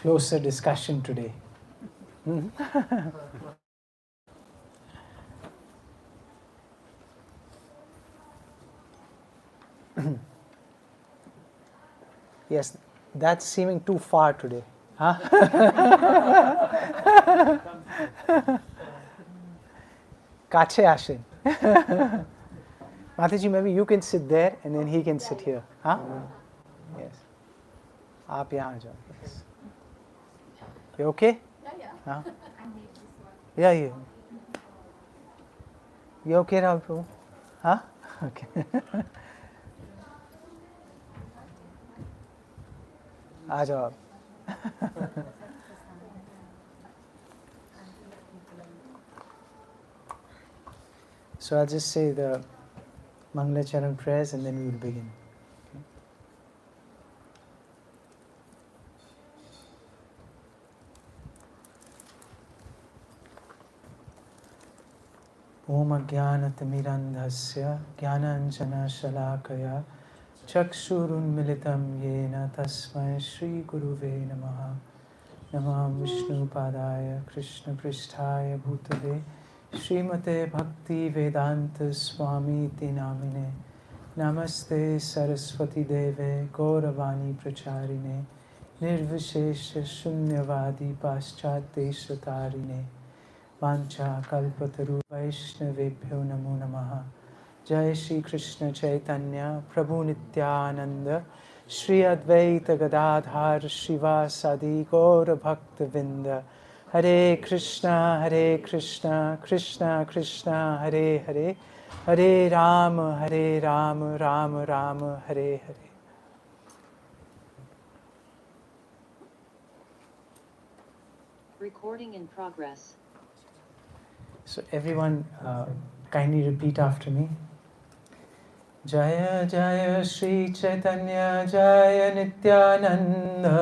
closer discussion today. Yes, that's seeming too far today. Huh? Kache ashin. Mataji, maybe you can sit there and then he can sit here. Huh? Yes. Aap yahan jao. Yes. You okay? Yeah. Huh? I need this one. Yeah, you. You okay, Rahul Prabhu? Huh? Okay. आ जाओ आप. So I'll just say the Mangalacharan prayers and then we will begin. Om Ajnanatimirandhasya Jnananjana Shalakaya Chakshurunmilitam Yena Tasmai Shri Guruve Namaha. Namah Vishnu Padaya Krishna Pristhaya Bhutale Srimate Bhakti Vedanta Swami Namine. Namaste Saraswati Deve Gauravani Pracharine Nirvishesha Shunyavadi Paschateshatarine Vancha Kalpataru Vaishnavebhyo Namo Namaha. Jai Shri Krishna Chaitanya Prabhu Nityananda Shri Advaita Gadadhar Shivasadi Gaura Bhakta Vinda. Hare Krishna Krishna Krishna Hare Hare Hare Rama Rama Rama Hare Hare. Recording in progress. So everyone kindly repeat after me. Jaya Jaya Shri Chaitanya Jaya Nityananda.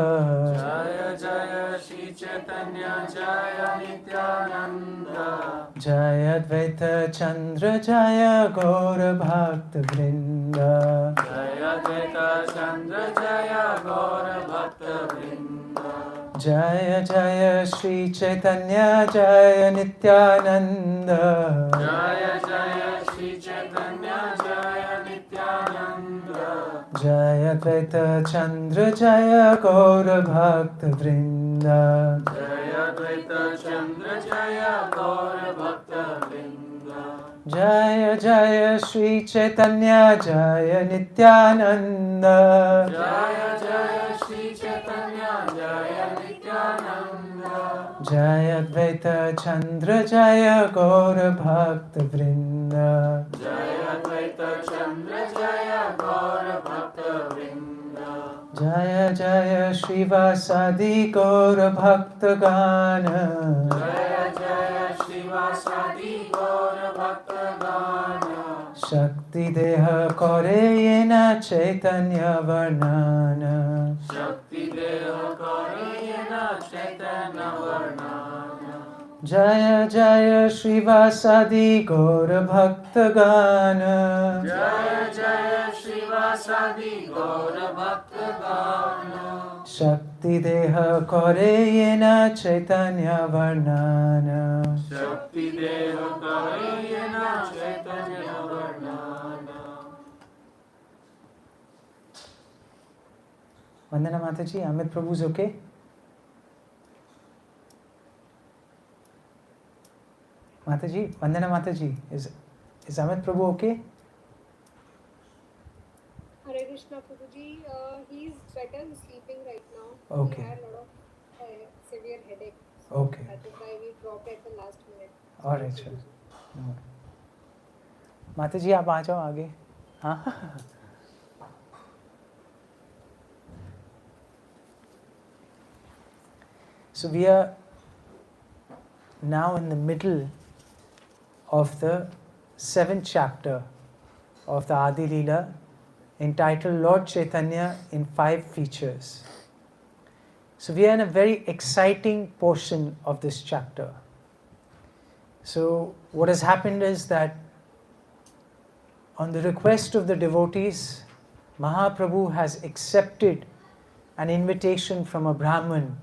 Jaya Jaya Shri Chaitanya Jaya Nityananda. Jaya Advaita Chandra Jaya Gaura Bhakta Vrinda. Jaya Advaita Chandra Jaya Gaura Bhakta Vrinda. Jaya Jaya Shri Chaitanya Jaya Nityananda. Jaya Jaya Shri Chaitanya Jaya Nityananda. Jaya Advaita Chandra Jaya Gaura Bhakta Vrinda. Jaya Advaita Chandra Jaya Gaura Bhakta Vrinda. Jaya Jaya Shri Chaitanya Jaya Nityananda. Jaya Jaya Shri Chaitanya Jaya Nityananda. Jaya Advaita Chandra Jaya Gaura Bhakta Vrinda. Jaya Advaita Chandra Jaya Gaura Bhakta Vrinda. Jaya Jaya Shrivasadi Gaura Bhakta Gana. Jaya Jaya Shrivasadi Gaura Bhakta Gana. Shakti Deha Kore Yena Chaitanya Varnana. Shakti Deha Karayena Chaitanya Varnana. Jaya Jaya Shrivasadi Gaura Bhakta Gana. Jaya Jaya Shrivasadi Gaura Bhakta Gana. Shakti Deha Kore Yena Chaitanya Varnana. Shakti Deha Karayena Chaitanya Varnana. Vandana Mataji, Amit Prabhu's okay? Mataji, Vandana Mataji, is Amit Prabhu okay? Hare Krishna Prabhuji, he's better, he's sleeping right now. Okay. He had a lot of severe headache. So Okay. that is why we dropped at the last minute. Alright, sure. No. Mataji, आप आ जाओ आगे. हाँ. So we are now in the middle of the 7th chapter of the Adi Lila, entitled Lord Chaitanya in 5 Features. So we are in a very exciting portion of this chapter. So what has happened is that on the request of the devotees, Mahaprabhu has accepted an invitation from a Brahmin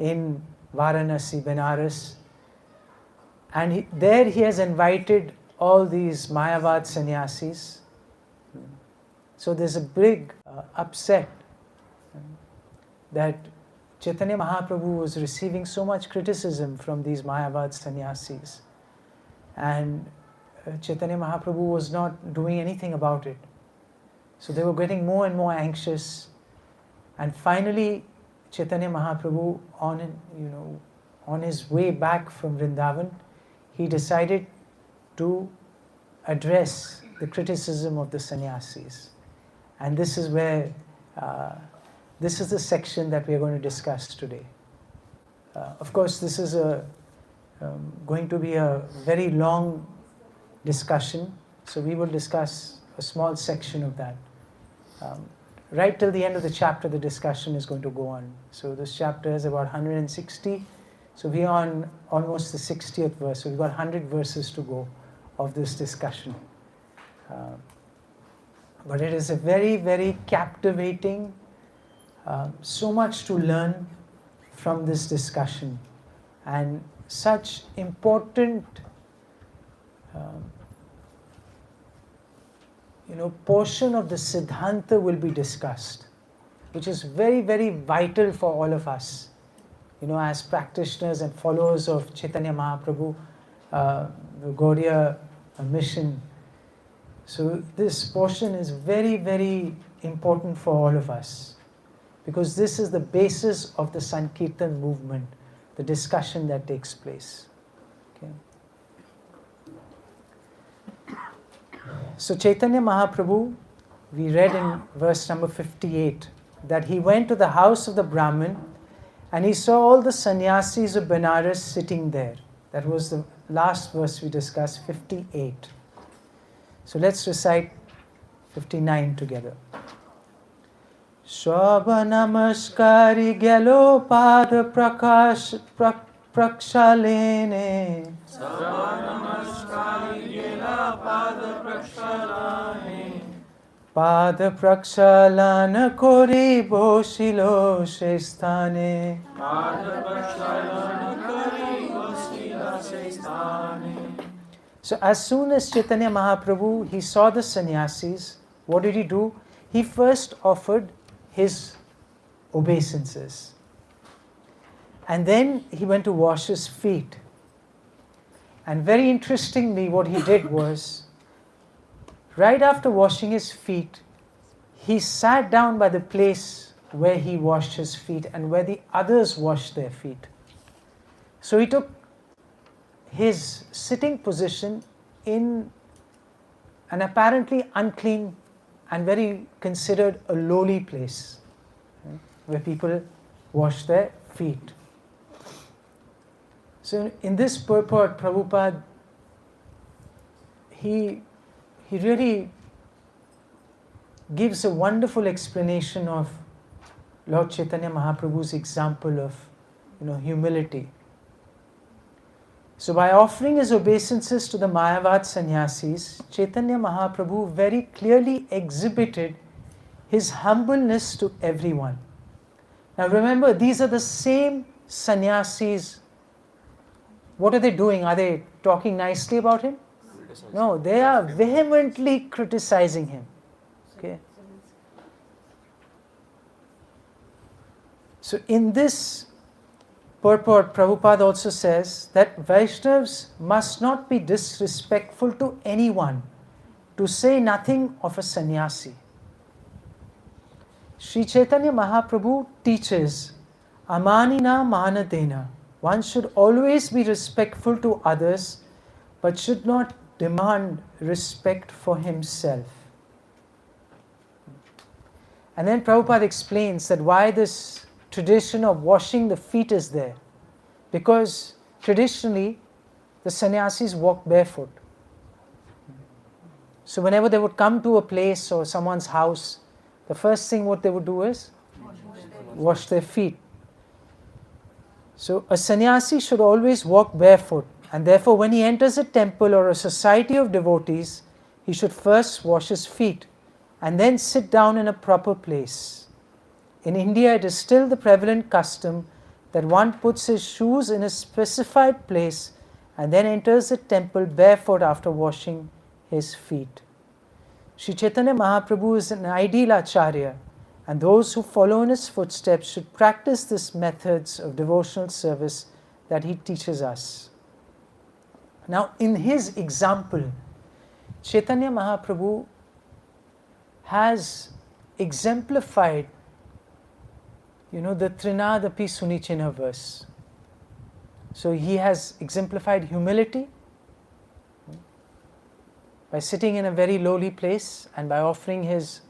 in Varanasi, Benares. And there he has invited all these Mayavad sannyasis. So there's a big upset that Chaitanya Mahaprabhu was receiving so much criticism from these Mayavad sannyasis. And Chaitanya Mahaprabhu was not doing anything about it. So they were getting more and more anxious. And finally, Chaitanya Mahaprabhu, on his way back from Vrindavan, he decided to address the criticism of the sannyasis. And this is where, this is the section that we are going to discuss today. Of course, this is going to be a very long discussion, so we will discuss a small section of that. Right till the end of the chapter, the discussion is going to go on. So this chapter is about 160. So we are on almost the 60th verse. So we've got 100 verses to go of this discussion. But it is a very, very captivating, so much to learn from this discussion. And such important portion of the Siddhanta will be discussed, which is very, very vital for all of us, as practitioners and followers of Chaitanya Mahaprabhu, the Gaudiya mission. So this portion is very, very important for all of us, because this is the basis of the Sankirtan movement, the discussion that takes place. Okay. So Chaitanya Mahaprabhu, we read in verse number 58, that he went to the house of the Brahmin and he saw all the sannyasis of Benares sitting there. That was the last verse we discussed, 58. So let's recite 59 together. Shobha namaskari gyalo pada prakash prakshalene. Pada prakshalana kori boshilo shesthane. So as soon as Chaitanya Mahaprabhu, he saw the sannyasis, what did he do? He first offered his obeisances. And then he went to wash his feet. And very interestingly, what he did was, right after washing his feet, he sat down by the place where he washed his feet and where the others washed their feet. So he took his sitting position in an apparently unclean and very considered a lowly place, where people wash their feet. So in this purport, Prabhupada, he really gives a wonderful explanation of Lord Chaitanya Mahaprabhu's example of humility. So by offering his obeisances to the Mayavad sannyasis, Chaitanya Mahaprabhu very clearly exhibited his humbleness to everyone. Now remember, these are the same sannyasis. What are they doing? Are they talking nicely about him? No, they are vehemently criticizing him. Okay. So in this purport, Prabhupada also says that Vaishnavas must not be disrespectful to anyone, to say nothing of a sannyasi. Sri Chaitanya Mahaprabhu teaches, Amanina Manadena. One should always be respectful to others, but should not demand respect for himself. And then Prabhupada explains that why this tradition of washing the feet is there. Because traditionally, the sannyasis walked barefoot. So whenever they would come to a place or someone's house, the first thing what they would do is wash their feet. So a sannyasi should always walk barefoot, and therefore when he enters a temple or a society of devotees, he should first wash his feet and then sit down in a proper place. In India, it is still the prevalent custom that one puts his shoes in a specified place and then enters the temple barefoot after washing his feet. Sri Chaitanya Mahaprabhu is an ideal acharya, and those who follow in his footsteps should practice these methods of devotional service that he teaches us. Now, in his example, Chaitanya Mahaprabhu has exemplified, the Trinadapi Sunichina verse. So he has exemplified humility by sitting in a very lowly place and by offering his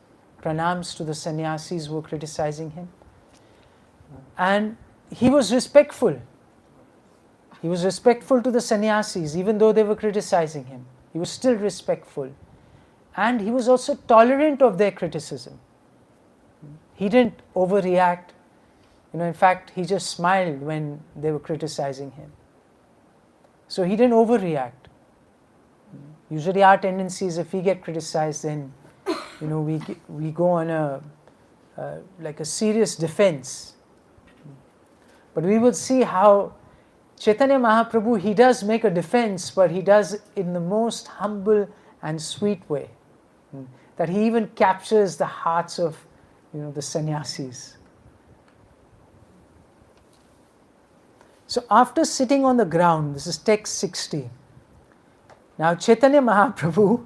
pranams to the sannyasis who were criticizing him. And he was respectful. He was respectful to the sannyasis, even though they were criticizing him. He was still respectful. And he was also tolerant of their criticism. He didn't overreact. In fact, he just smiled when they were criticizing him. So he didn't overreact. Usually our tendency is, if we get criticized, then we go on a serious defense. But we will see how Chaitanya Mahaprabhu, he does make a defense, but he does it in the most humble and sweet way. That he even captures the hearts of the sannyasis. So after sitting on the ground, this is text 60. Now Chaitanya Mahaprabhu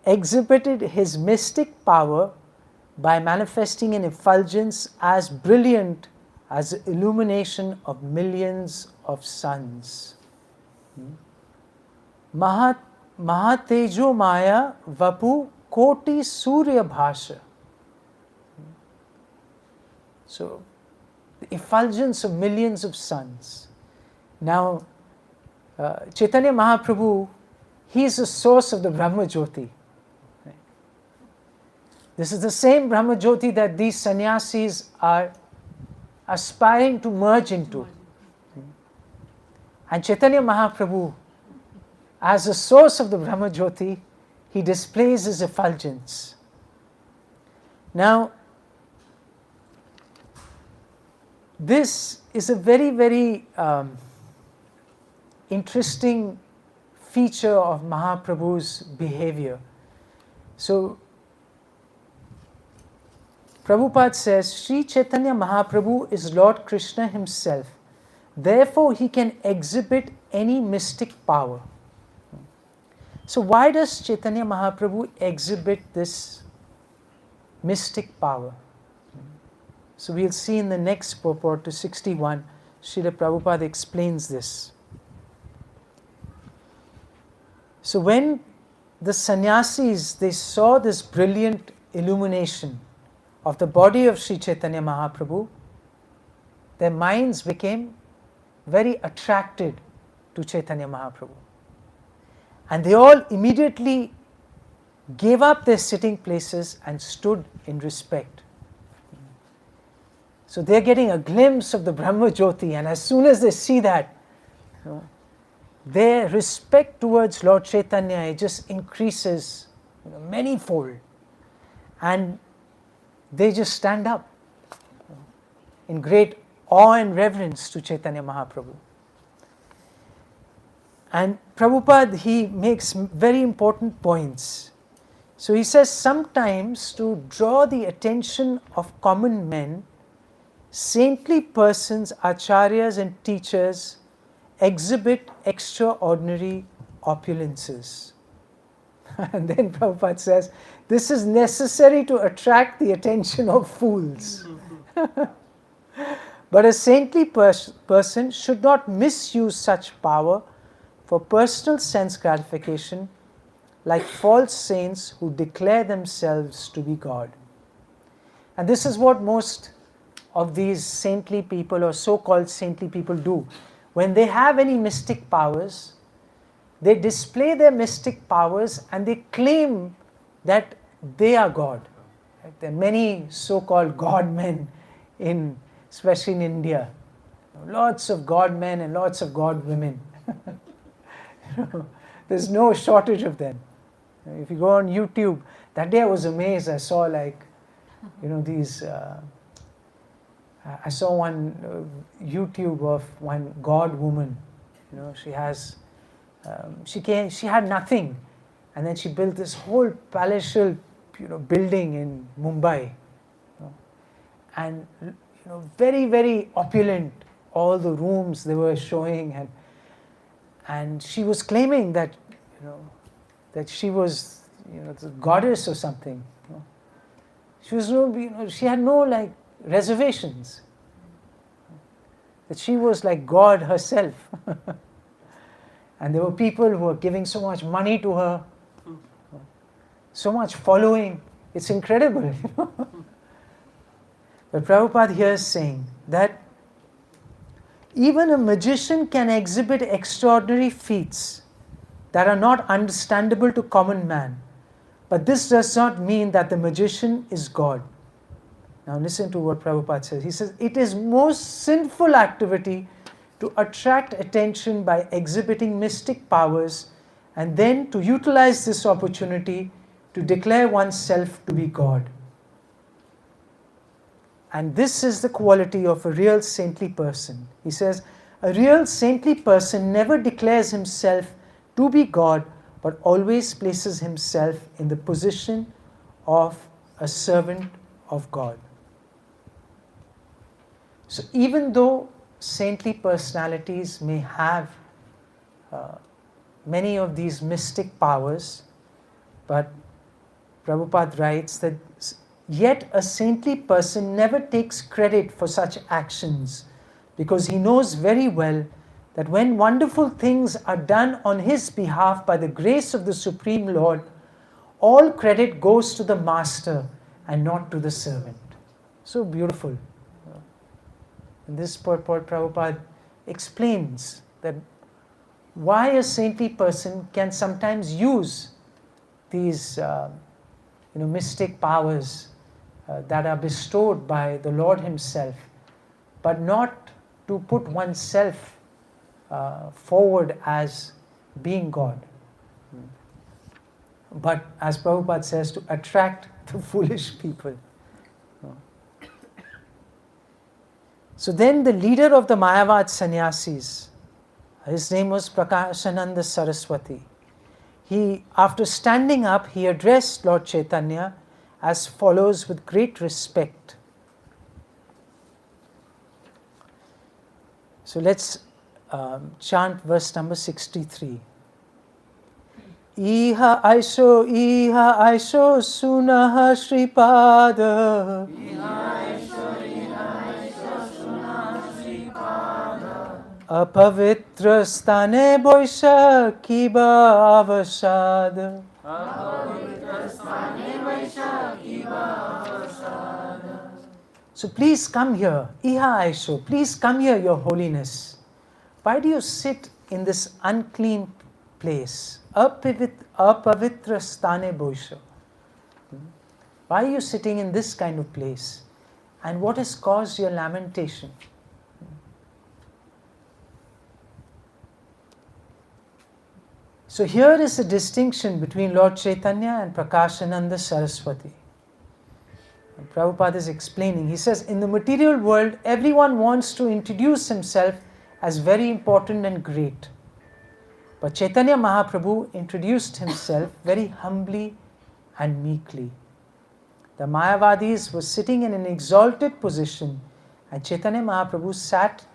exhibited his mystic power by manifesting an effulgence as brilliant as the illumination of millions of suns. Mahatejo Maya Vapu Koti Surya Bhasha. So, the effulgence of millions of suns. Now, Chaitanya Mahaprabhu, he is the source of the Brahma Jyoti. This is the same Brahma Jyoti that these sannyasis are aspiring to merge into. And Chaitanya Mahaprabhu, as the source of the Brahma Jyoti, he displays his effulgence. Now, this is a very, very interesting feature of Mahaprabhu's behavior. So, Prabhupada says, Sri Chaitanya Mahaprabhu is Lord Krishna himself. Therefore, he can exhibit any mystic power. So, why does Chaitanya Mahaprabhu exhibit this mystic power? So, we'll see in the next purport to 61, Srila Prabhupada explains this. So, when the sannyasis, they saw this brilliant illumination of the body of Sri Chaitanya Mahaprabhu, their minds became very attracted to Chaitanya Mahaprabhu. And they all immediately gave up their sitting places and stood in respect. So they're getting a glimpse of the Brahma Jyoti, and as soon as they see that, their respect towards Lord Chaitanya, it just increases manyfold. And they just stand up in great awe and reverence to Chaitanya Mahaprabhu. And Prabhupada, he makes very important points. So he says, sometimes to draw the attention of common men, saintly persons, acharyas and teachers exhibit extraordinary opulences. And then Prabhupada says, this is necessary to attract the attention of fools. But a saintly person should not misuse such power for personal sense gratification, like false saints who declare themselves to be God. And this is what most of these saintly people or so-called saintly people do. When they have any mystic powers, they display their mystic powers and they claim that they are God. There are many so-called God men, especially in India. Lots of God men and lots of God women. There's no shortage of them. If you go on YouTube, that day I was amazed. I saw these I saw one YouTube of one God woman. She has, she had nothing, and then she built this whole palatial, building in Mumbai, and very, very opulent. All the rooms they were showing, and she was claiming that, that she was, the goddess or something. She was she had no like reservations. That she was like God herself. And there were people who were giving so much money to her, so much following. It's incredible. But Prabhupada here is saying that even a magician can exhibit extraordinary feats that are not understandable to common man. But this does not mean that the magician is God. Now listen to what Prabhupada says. He says, it is most sinful activity to attract attention by exhibiting mystic powers and then to utilize this opportunity to declare oneself to be God. And this is the quality of a real saintly person. He says, a real saintly person never declares himself to be God, but always places himself in the position of a servant of God. So even though saintly personalities may have many of these mystic powers, but Prabhupada writes that yet a saintly person never takes credit for such actions, because he knows very well that when wonderful things are done on his behalf by the grace of the Supreme Lord, all credit goes to the master and not to the servant. So beautiful. In this purport, Prabhupada explains that why a saintly person can sometimes use these mystic powers that are bestowed by the Lord himself, but not to put oneself forward as being God. But as Prabhupada says, to attract the foolish people. So then the leader of the Mayavad sannyasis, his name was Prakashananda Saraswati. He, after standing up, he addressed Lord Chaitanya as follows with great respect. So let's chant verse number 63. Iha aisho sunaha Shripada. Apavitra stane boisha kiba avasad. So please come here, Iha Aisho, please come here, Your Holiness. Why do you sit in this unclean place? Apavitra stane boisha. Why are you sitting in this kind of place? And what has caused your lamentation? So here is a distinction between Lord Chaitanya and Prakashananda Saraswati. And Prabhupada is explaining. He says, in the material world, everyone wants to introduce himself as very important and great. But Chaitanya Mahaprabhu introduced himself very humbly and meekly. The Mayavadis were sitting in an exalted position, and Chaitanya Mahaprabhu sat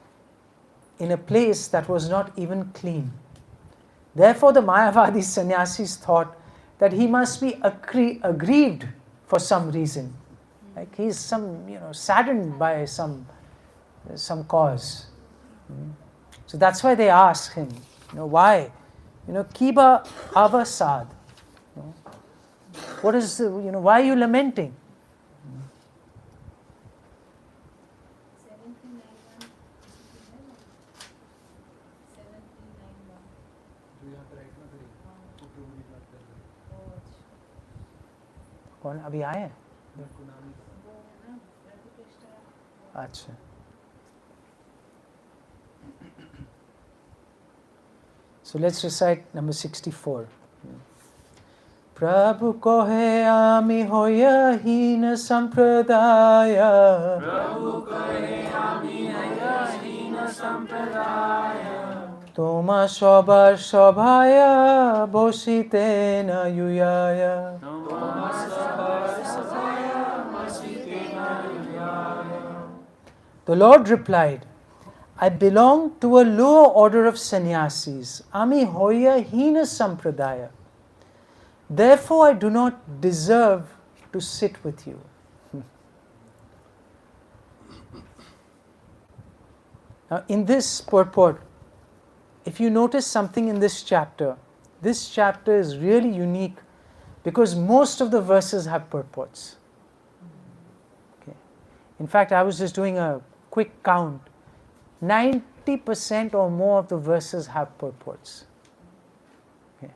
in a place that was not even clean. Therefore, the Mayavadi sannyasis thought that he must be aggrieved for some reason. Like he's saddened by some cause. So that's why they asked him, why? Kiba avasad. What is why are you lamenting? कौन अभी आए हैं? अच्छा. So let's recite number 64. Prabhu kohe ami hoya hina sampradaya. Prabhu kahe ami haya hina sampradaya. Toma sobar sobhaya bosite na yuyaya. Toma sabha sabhaya masitena yuyaya. The Lord replied, I belong to a lower order of sannyasis, ami hoya hina sampradaya. Therefore I do not deserve to sit with you. Now in this purport, if you notice something in this chapter is really unique because most of the verses have purports. Okay. In fact, I was just doing a quick count. 90% or more of the verses have purports, okay,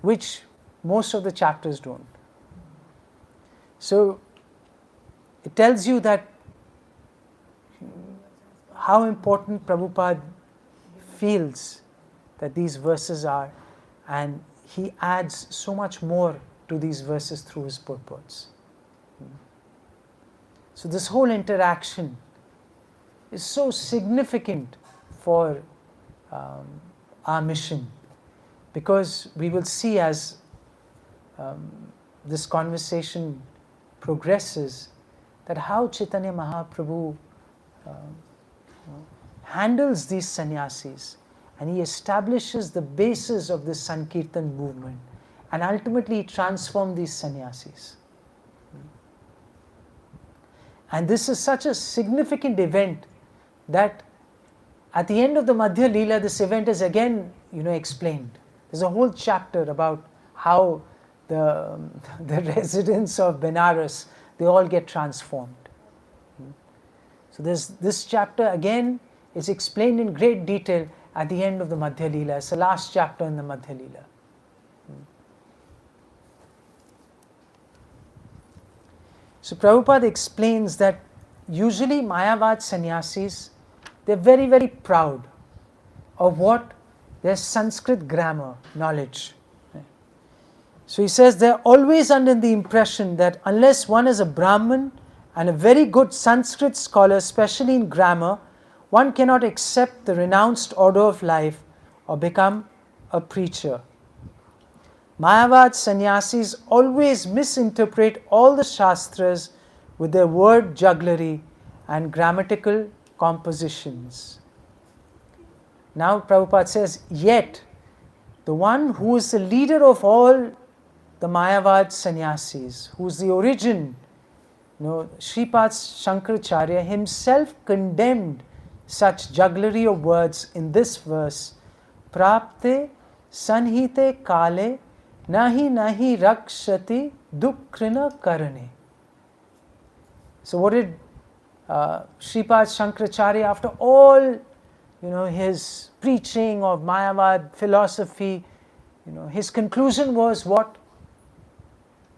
which most of the chapters don't. So it tells you that how important Prabhupada feels that these verses are, and he adds so much more to these verses through his purports. So this whole interaction is so significant for our mission, because we will see as this conversation progresses that how Chaitanya Mahaprabhu handles these sannyasis, and he establishes the basis of this Sankirtan movement, and ultimately he transforms these sannyasis. And this is such a significant event that at the end of the Madhya Lila, this event is again, explained. There's a whole chapter about how the residents of Benares, they all get transformed. So this chapter again is explained in great detail at the end of the Madhya Lila. It's the last chapter in the Madhya Lila. So Prabhupada explains that usually Mayavad sannyasis, they're very, very proud of what? Their Sanskrit grammar knowledge. So he says they're always under the impression that unless one is a Brahmin and a very good Sanskrit scholar, especially in grammar, one cannot accept the renounced order of life or become a preacher. Mayavad sannyasis always misinterpret all the Shastras with their word jugglery and grammatical compositions. Now Prabhupada says, yet the one who is the leader of all the Mayavad sannyasis, who is the origin, Shripad Shankaracharya himself condemned such jugglery of words in this verse, Prapte sanhite kale nahi rakshati dukkrina karane. So what did Shripad Shankaracharya, after all his preaching of Mayavad philosophy, his conclusion was what?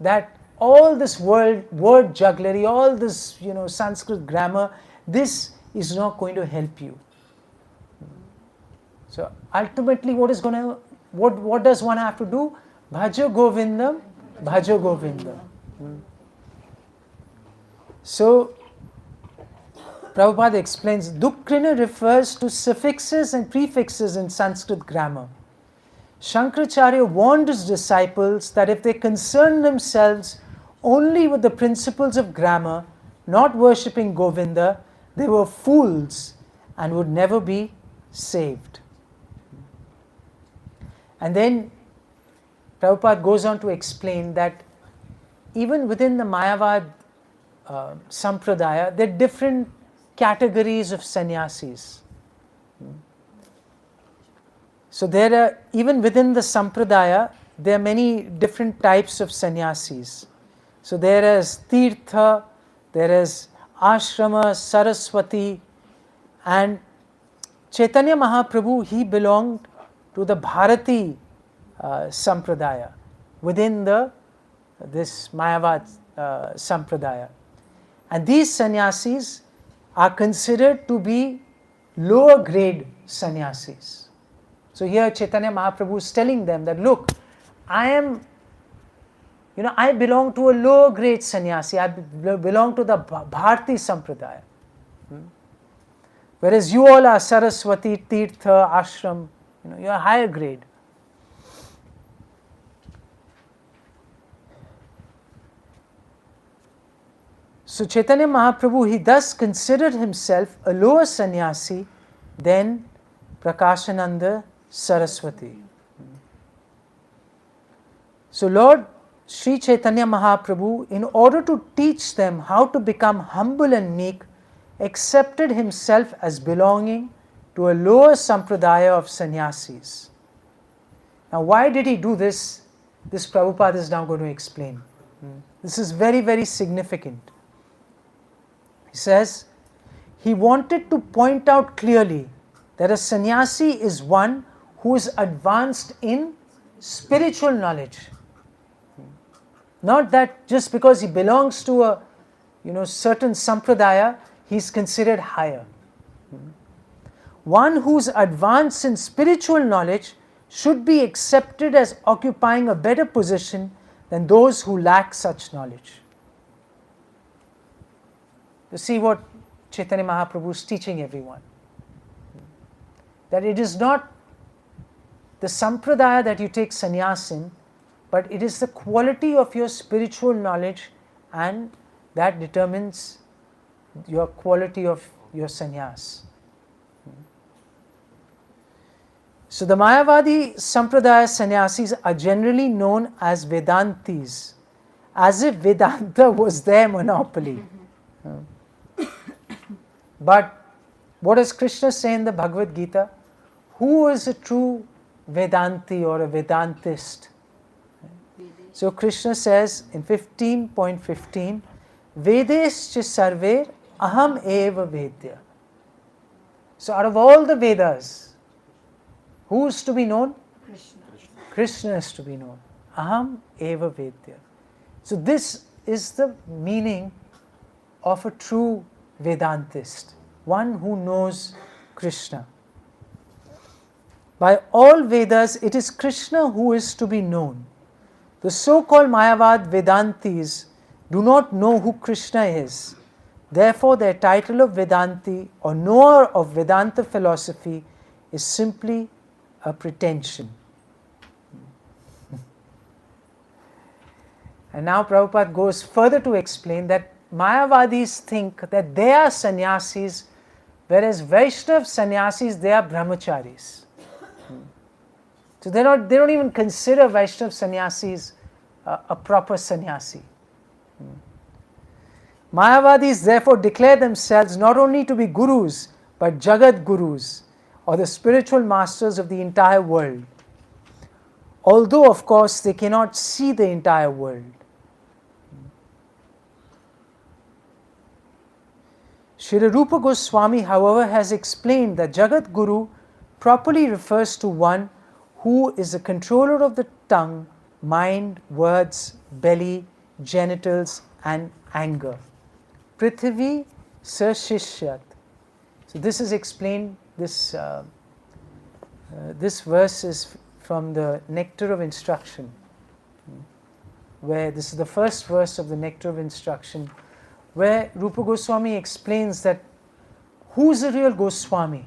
That all this word jugglery, all this Sanskrit grammar, this is not going to help you. So ultimately what does one have to do? Bhaja Govindam, Bhaja Govindam. So Prabhupada explains, Dukkrina refers to suffixes and prefixes in Sanskrit grammar. Shankaracharya warned his disciples that if they concern themselves only with the principles of grammar, not worshipping Govinda, they were fools and would never be saved. And then Prabhupada goes on to explain that even within the Mayavad Sampradaya, there are different categories of sannyasis. So there are, even within the Sampradaya, there are many different types of sannyasis. So there is Tirtha, there is Ashrama, Saraswati, and Chaitanya Mahaprabhu, he belonged to the Bharati Sampradaya within this Mayavad Sampradaya. And these sannyasis are considered to be lower grade sannyasis. So here Chaitanya Mahaprabhu is telling them that, look, I am I belong to a lower grade sannyasi, I belong to the Bharti Sampradaya. Whereas you all are Saraswati, Tirtha, Ashram, you are higher grade. So Chaitanya Mahaprabhu, he thus considered himself a lower sannyasi than Prakashananda Saraswati. So Lord Sri Chaitanya Mahaprabhu, in order to teach them how to become humble and meek, accepted himself as belonging to a lower sampradaya of sannyasis. Now why did he do this? This Prabhupada is now going to explain. This is very, very significant. He says, he wanted to point out clearly that a sannyasi is one who is advanced in spiritual knowledge. Not that just because he belongs to a certain sampradaya, he is considered higher. One who is advanced in spiritual knowledge should be accepted as occupying a better position than those who lack such knowledge. You see what Chaitanya Mahaprabhu is teaching everyone. That it is not the sampradaya that you take sannyas in, but it is the quality of your spiritual knowledge, and that determines your quality of your sannyas. So the Mayavadi Sampradaya sannyasis are generally known as Vedantis, as if Vedanta was their monopoly. But what does Krishna say in the Bhagavad Gita? Who is a true Vedanti or a Vedantist? So Krishna says in 15.15, Vedescha sarver aham eva vedya. So out of all the Vedas, who is to be known? Krishna is to be known. Aham eva vedya. So this is the meaning of a true Vedantist, one who knows Krishna. By all Vedas, it is Krishna who is to be known. The so-called Mayavad Vedantis do not know who Krishna is. Therefore, their title of Vedanti or knower of Vedanta philosophy is simply a pretension. And now Prabhupada goes further to explain that Mayavadis think that they are sannyasis, whereas Vaishnav sannyasis, they are brahmacharis. So they don't even consider Vaishnav sannyasis a proper sannyasi. Mayavadis therefore declare themselves not only to be gurus, but Jagat Gurus, or the spiritual masters of the entire world. Although, of course, they cannot see the entire world. Srila Rupa Goswami, however, has explained that Jagat Guru properly refers to one who is the controller of the tongue, mind, words, belly, genitals and anger. Prithvi Sashishyat. So this is explained, this verse is from the Nectar of Instruction, where this is the first verse of the Nectar of Instruction, where Rupa Goswami explains that who is the real Goswami?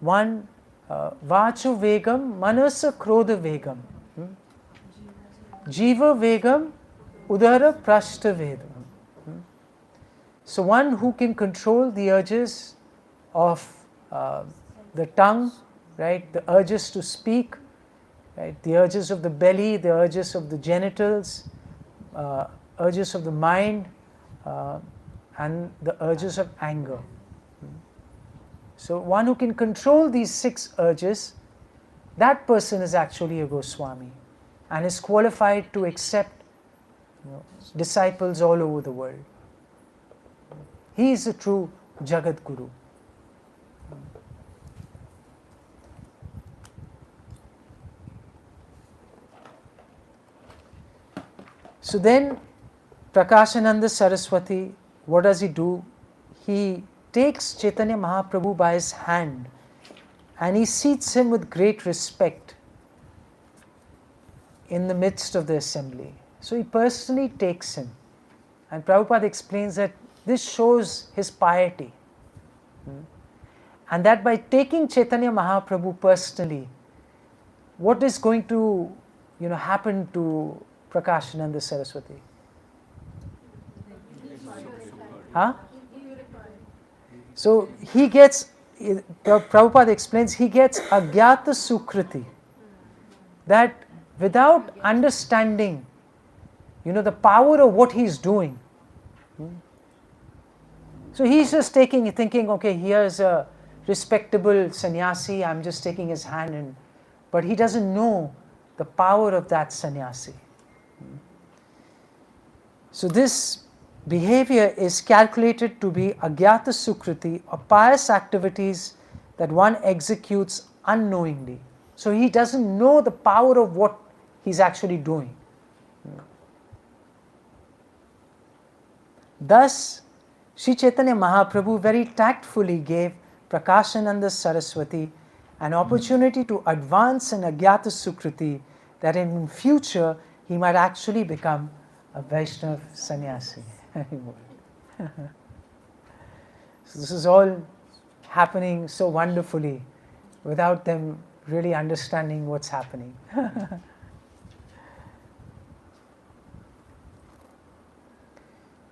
One, Vacho Vegam, Manasa Krodha Vegam, Jiva Vegam, Udara Prashta Vedam. So one who can control the urges of the tongue, right, the urges to speak, right, the urges of the belly, the urges of the genitals, urges of the mind, and the urges of anger. So one who can control these 6 urges, that person is actually a Goswami and is qualified to accept disciples all over the world. He is a true Jagat Guru. So then Prakashananda Saraswati, what does he do? He takes Chaitanya Mahaprabhu by his hand and he seats him with great respect in the midst of the assembly. So he personally takes him. And Prabhupada explains that this shows his piety. And that by taking Chaitanya Mahaprabhu personally, what is going to happen to Prakashananda Saraswati? Huh? So he gets, Prabhupada explains, he gets agyata sukriti. That without understanding, the power of what he's doing. So he's just thinking, okay, here's a respectable sannyasi, I'm just taking his hand, but he doesn't know the power of that sannyasi. So this behavior is calculated to be agyata sukriti, or pious activities that one executes unknowingly. So he doesn't know the power of what he's actually doing. Thus, Sri Chaitanya Mahaprabhu very tactfully gave Prakashananda Saraswati an opportunity to advance in agyata sukriti, that in future he might actually become a Vaishnava sannyasi. So this is all happening so wonderfully without them really understanding what's happening.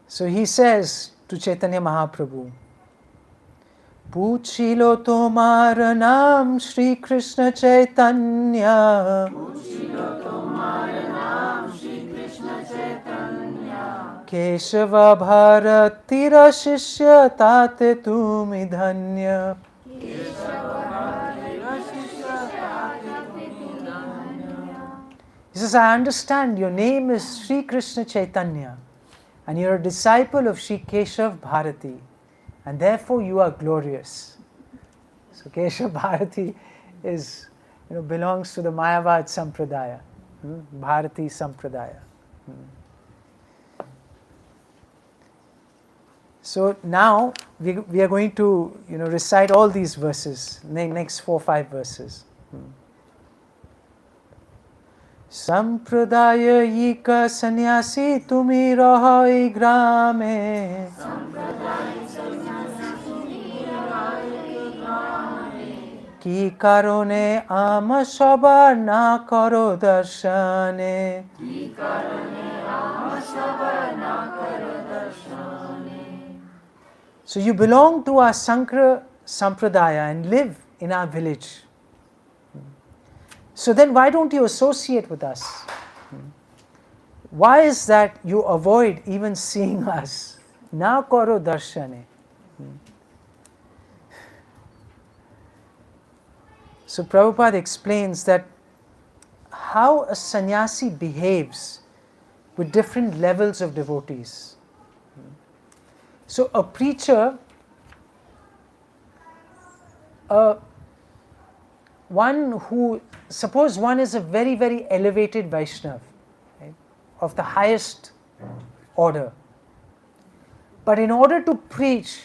So he says to Chaitanya Mahaprabhu, Puchilo tomar naam Shri Krishna Chaitanya, Keshava Bharatira Shishya Tate Tumi Dhanya. He says, I understand your name is Shri Krishna Chaitanya and you are a disciple of Shri Keshav Bharati, and therefore you are glorious. So Keshav Bharati is, belongs to the Mayavad Sampradaya, Bharati Sampradaya. So now we are going to recite all these verses, next 4-5 verses. Sampradaya yika sannyasi tumi rahai grame, ki karone ama sabar na karo darshane. So you belong to our Sankara Sampradaya and live in our village. So then why don't you associate with us? Why is that you avoid even seeing us? Na karo darshane. So Prabhupada explains that how a sannyasi behaves with different levels of devotees. So a preacher, suppose one is a very, very elevated Vaishnava, right, of the highest order. But in order to preach,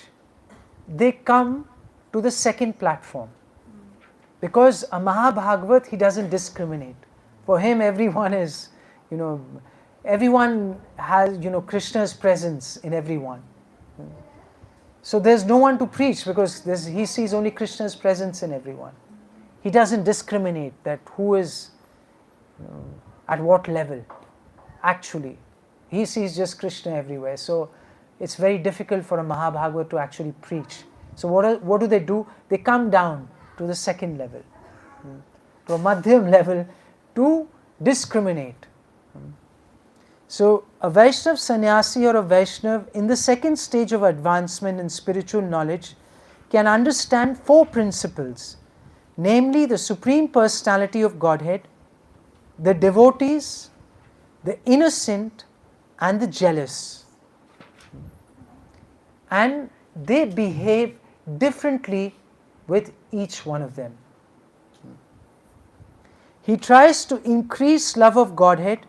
they come to the second platform. Because a Mahabhagavat, he doesn't discriminate. For him, everyone is, everyone has, Krishna's presence in everyone. So there's no one to preach because he sees only Krishna's presence in everyone. He doesn't discriminate that who is at what level. Actually, he sees just Krishna everywhere. So it's very difficult for a Mahabhagavat to actually preach. So what do? They come down to the second level, to a Madhyam level, to discriminate. So a Vaishnav sannyasi or a Vaishnav in the second stage of advancement in spiritual knowledge can understand 4 principles, namely the Supreme Personality of Godhead, the devotees, the innocent and the jealous. And they behave differently with each one of them. He tries to increase love of Godhead,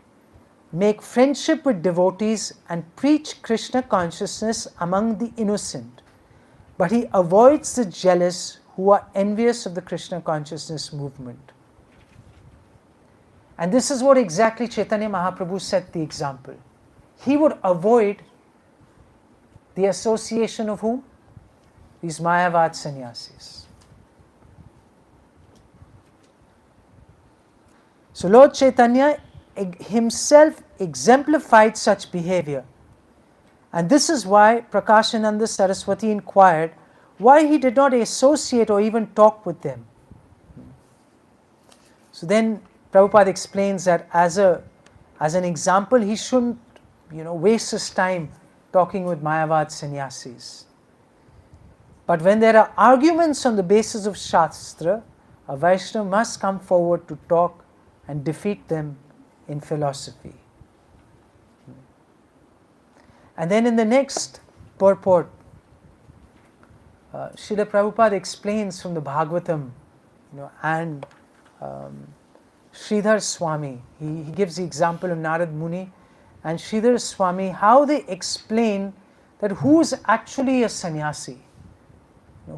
make friendship with devotees and preach Krishna consciousness among the innocent. But he avoids the jealous who are envious of the Krishna consciousness movement. And this is what exactly Chaitanya Mahaprabhu set the example. He would avoid the association of whom? These Mayavad sannyasis. So Lord Chaitanya himself exemplified such behavior. And this is why Prakashananda Saraswati inquired why he did not associate or even talk with them. So then Prabhupada explains that as an example, he shouldn't waste his time talking with Mayavad sannyasis. But when there are arguments on the basis of Shastra, a Vaishnava must come forward to talk and defeat them in philosophy. And then in the next purport, Srila Prabhupada explains from the Bhagavatam, and Sridhar Swami, he gives the example of Narad Muni and Sridhar Swami, how they explain that who's actually a sannyasi,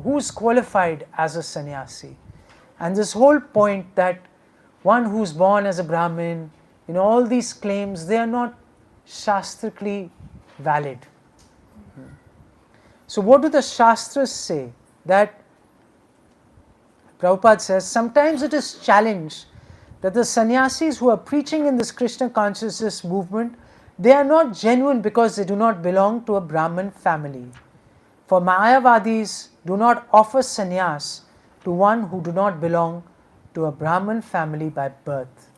who's qualified as a sannyasi. And this whole point that one who's born as a Brahmin, all these claims, they are not shastrically valid. So what do the Shastras say? That Prabhupada says, sometimes it is challenged that the sannyasis who are preaching in this Krishna consciousness movement, they are not genuine because they do not belong to a Brahmin family. For Mayavadis do not offer sannyas to one who do not belong to a Brahmin family by birth.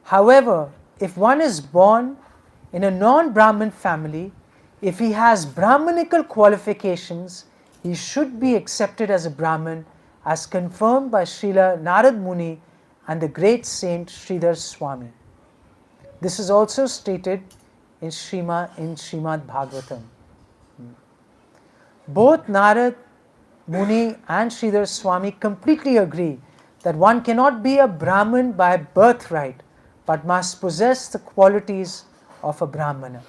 However, if one is born in a non-Brahmin family, if he has Brahminical qualifications, he should be accepted as a Brahmin, as confirmed by Srila Narad Muni and the great saint Sridhar Swami. This is also stated in Srimad Bhagavatam. Both Narad Muni and Sridhar Swami completely agree that one cannot be a Brahmin by birthright, but must possess the qualities of a Brahmana.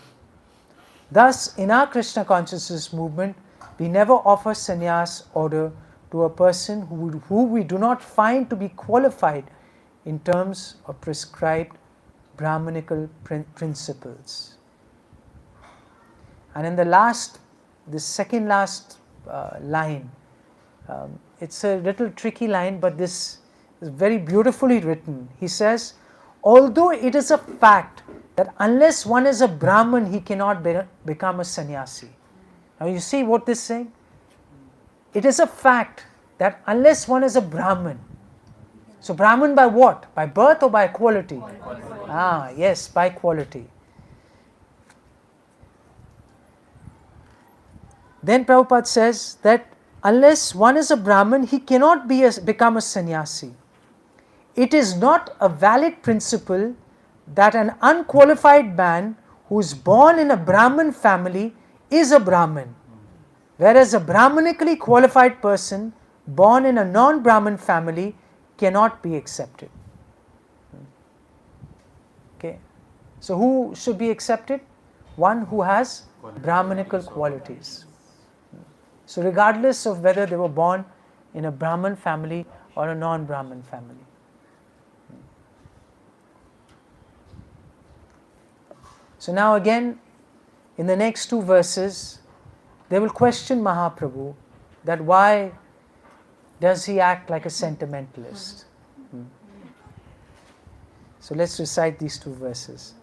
Thus, in our Krishna consciousness movement, we never offer sannyas order to a person who we do not find to be qualified in terms of prescribed Brahminical principles. And in the second last line, it's a little tricky line, but this is very beautifully written. He says, although it is a fact that unless one is a Brahmin, he cannot become a sannyasi. Now you see what this is saying? It is a fact that unless one is a Brahmin, so Brahmin by what? By birth or by quality? Yes, by quality. Then Prabhupada says that unless one is a Brahmin, he cannot become a sannyasi. It is not a valid principle that an unqualified man who is born in a Brahmin family is a Brahmin, whereas a Brahmanically qualified person born in a non-Brahmin family cannot be accepted. Okay, so who should be accepted? One who has Brahmanical qualities. So regardless of whether they were born in a Brahmin family or a non-Brahmin family. So now again, in the next two verses, they will question Mahaprabhu that why does he act like a sentimentalist? So let's recite these two verses.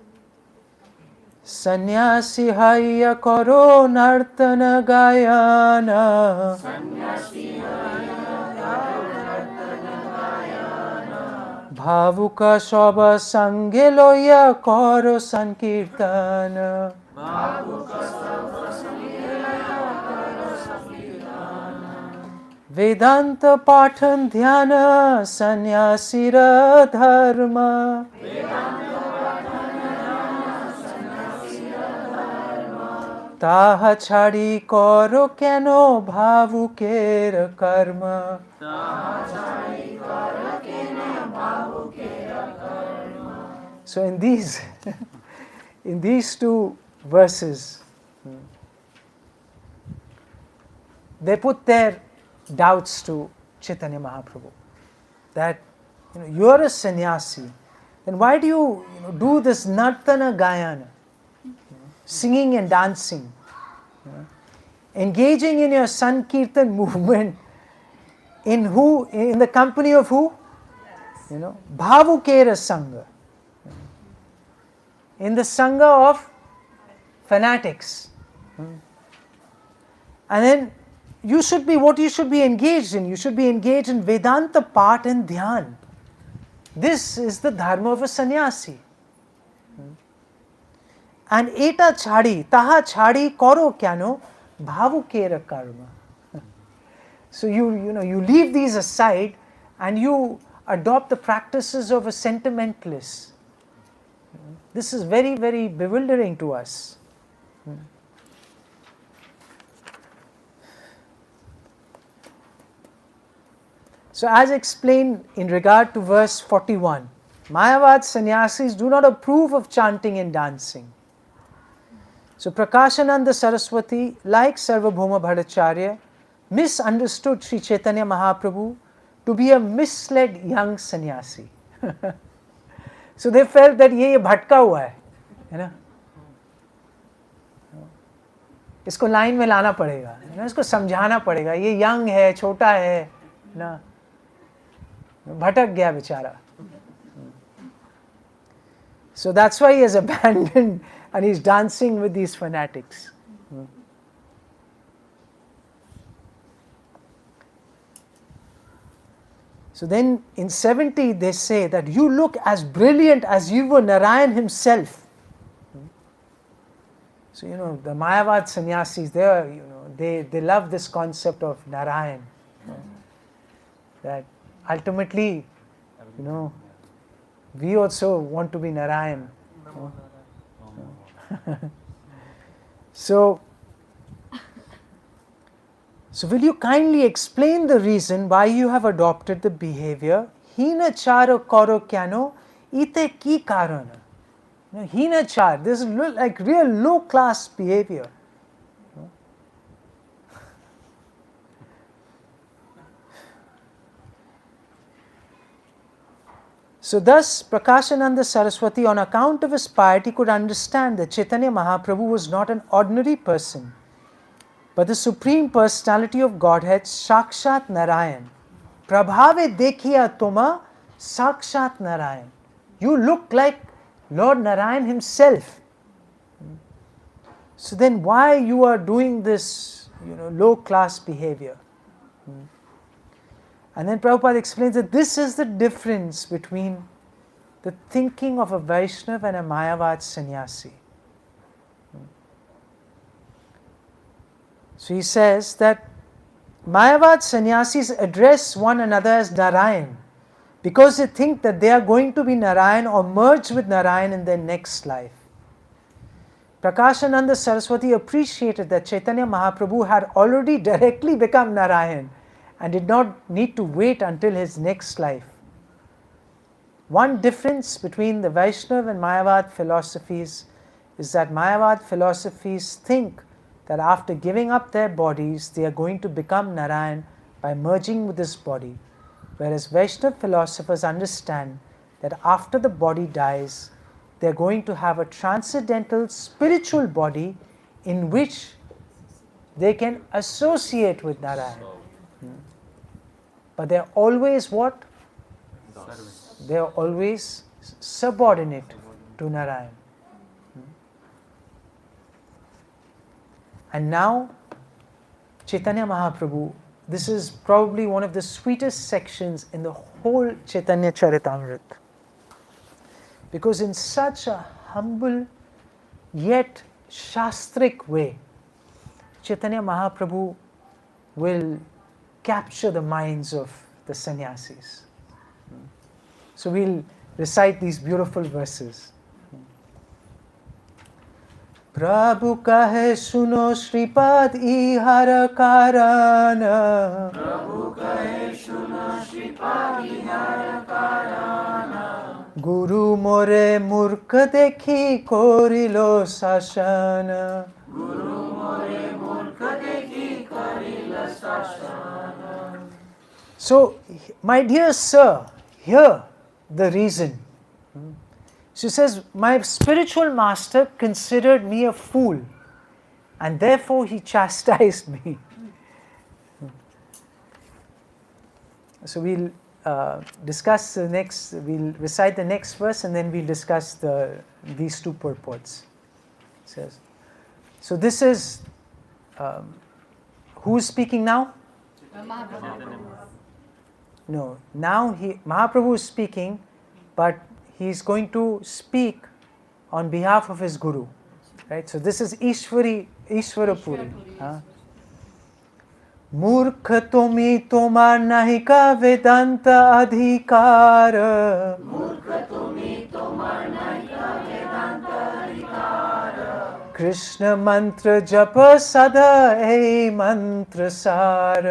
Sannyasi haya karo nartana gayana. Bhavuka shobha sange loya karo sankirtana. Vedanta pathan dhyana sannyasira dharma. তাহা ছাড়ি করো কেন ভাবুকের কর্ম। So in these two verses, they put their doubts to Chaitanya Mahaprabhu that you are a sannyasi, then why do you, do this nartana gayana, singing and dancing, engaging in your sankirtan movement in the company of who? Bhavukera sangha, in the sangha of fanatics. And then what you should be engaged in? You should be engaged in Vedanta part and Dhyan. This is the dharma of a sannyasi. And eta chhadi, taha chhadi koro kyano bhavukera karma. So you leave these aside and you adopt the practices of a sentimentalist. This is very, very bewildering to us. So as explained in regard to verse 41, Mayavad sannyasis do not approve of chanting and dancing. So Prakashananda Saraswati, like Sarvabhauma Bhattacharya, misunderstood Sri Chaitanya Mahaprabhu to be a misled young sannyasi. So they felt that ये भटका हुआ है ना, इसको line में लाना पड़ेगा, इसको समझाना पड़ेगा, ये यंग है, छोटा है ना, भटक गया बेचारा. So that's why he has abandoned and he's dancing with these fanatics. So then in 70 they say that you look as brilliant as you were Narayan himself. So the Mayavad sannyasis, they love this concept of Narayan. That ultimately, we also want to be Narayan. So will you kindly explain the reason why you have adopted the behavior Hina charo karo kyano ite ki karana? Hina char, this is like real low class behavior. So thus Prakashananda Saraswati, on account of his piety, could understand that Chaitanya Mahaprabhu was not an ordinary person, but the Supreme Personality of Godhead, Sakshat Narayan. Prabhave dekhiya tuma Sakshat Narayan. You look like Lord Narayan himself. So then why you are doing this, low class behavior? And then Prabhupada explains that this is the difference between the thinking of a Vaishnava and a Mayavad sannyasi. So he says that Mayavad sannyasis address one another as Narayan because they think that they are going to be Narayan or merge with Narayan in their next life. Prakashananda Saraswati appreciated that Chaitanya Mahaprabhu had already directly become Narayan and did not need to wait until his next life. One difference between the Vaishnava and Mayavad philosophies is that Mayavad philosophies think that after giving up their bodies, they are going to become Narayan by merging with this body, whereas Vaishnava philosophers understand that after the body dies, they are going to have a transcendental spiritual body in which they can associate with Narayan. But they are always what? They are always subordinate to Narayan. And now, Chaitanya Mahaprabhu, this is probably one of the sweetest sections in the whole Chaitanya Charitamrita. Because in such a humble yet shastric way, Chaitanya Mahaprabhu will capture the minds of the sannyasis. So we'll recite these beautiful verses. Prabhu kahe suno Shripad ihara karana. Prabhu kahe suno Shripad ihara karana. Guru more murka dekhi korilo sashana. Guru more murka dekhi korilo sashana. So, my dear sir, hear the reason. She says, my spiritual master considered me a fool and therefore he chastised me. So we'll discuss the next, we'll recite the next verse and then we'll discuss these two purports. It says, so this is, who's speaking now? No, now Mahaprabhu is speaking, but he's going to speak on behalf of his Guru. Right? So this is Ishwarapuri. Murkha tomi tomar nahi ka Vedanta adhikar. Murkha tomi tomar nahi ka Vedanta adhikar. Krishna mantra japa sada ei mantra sar.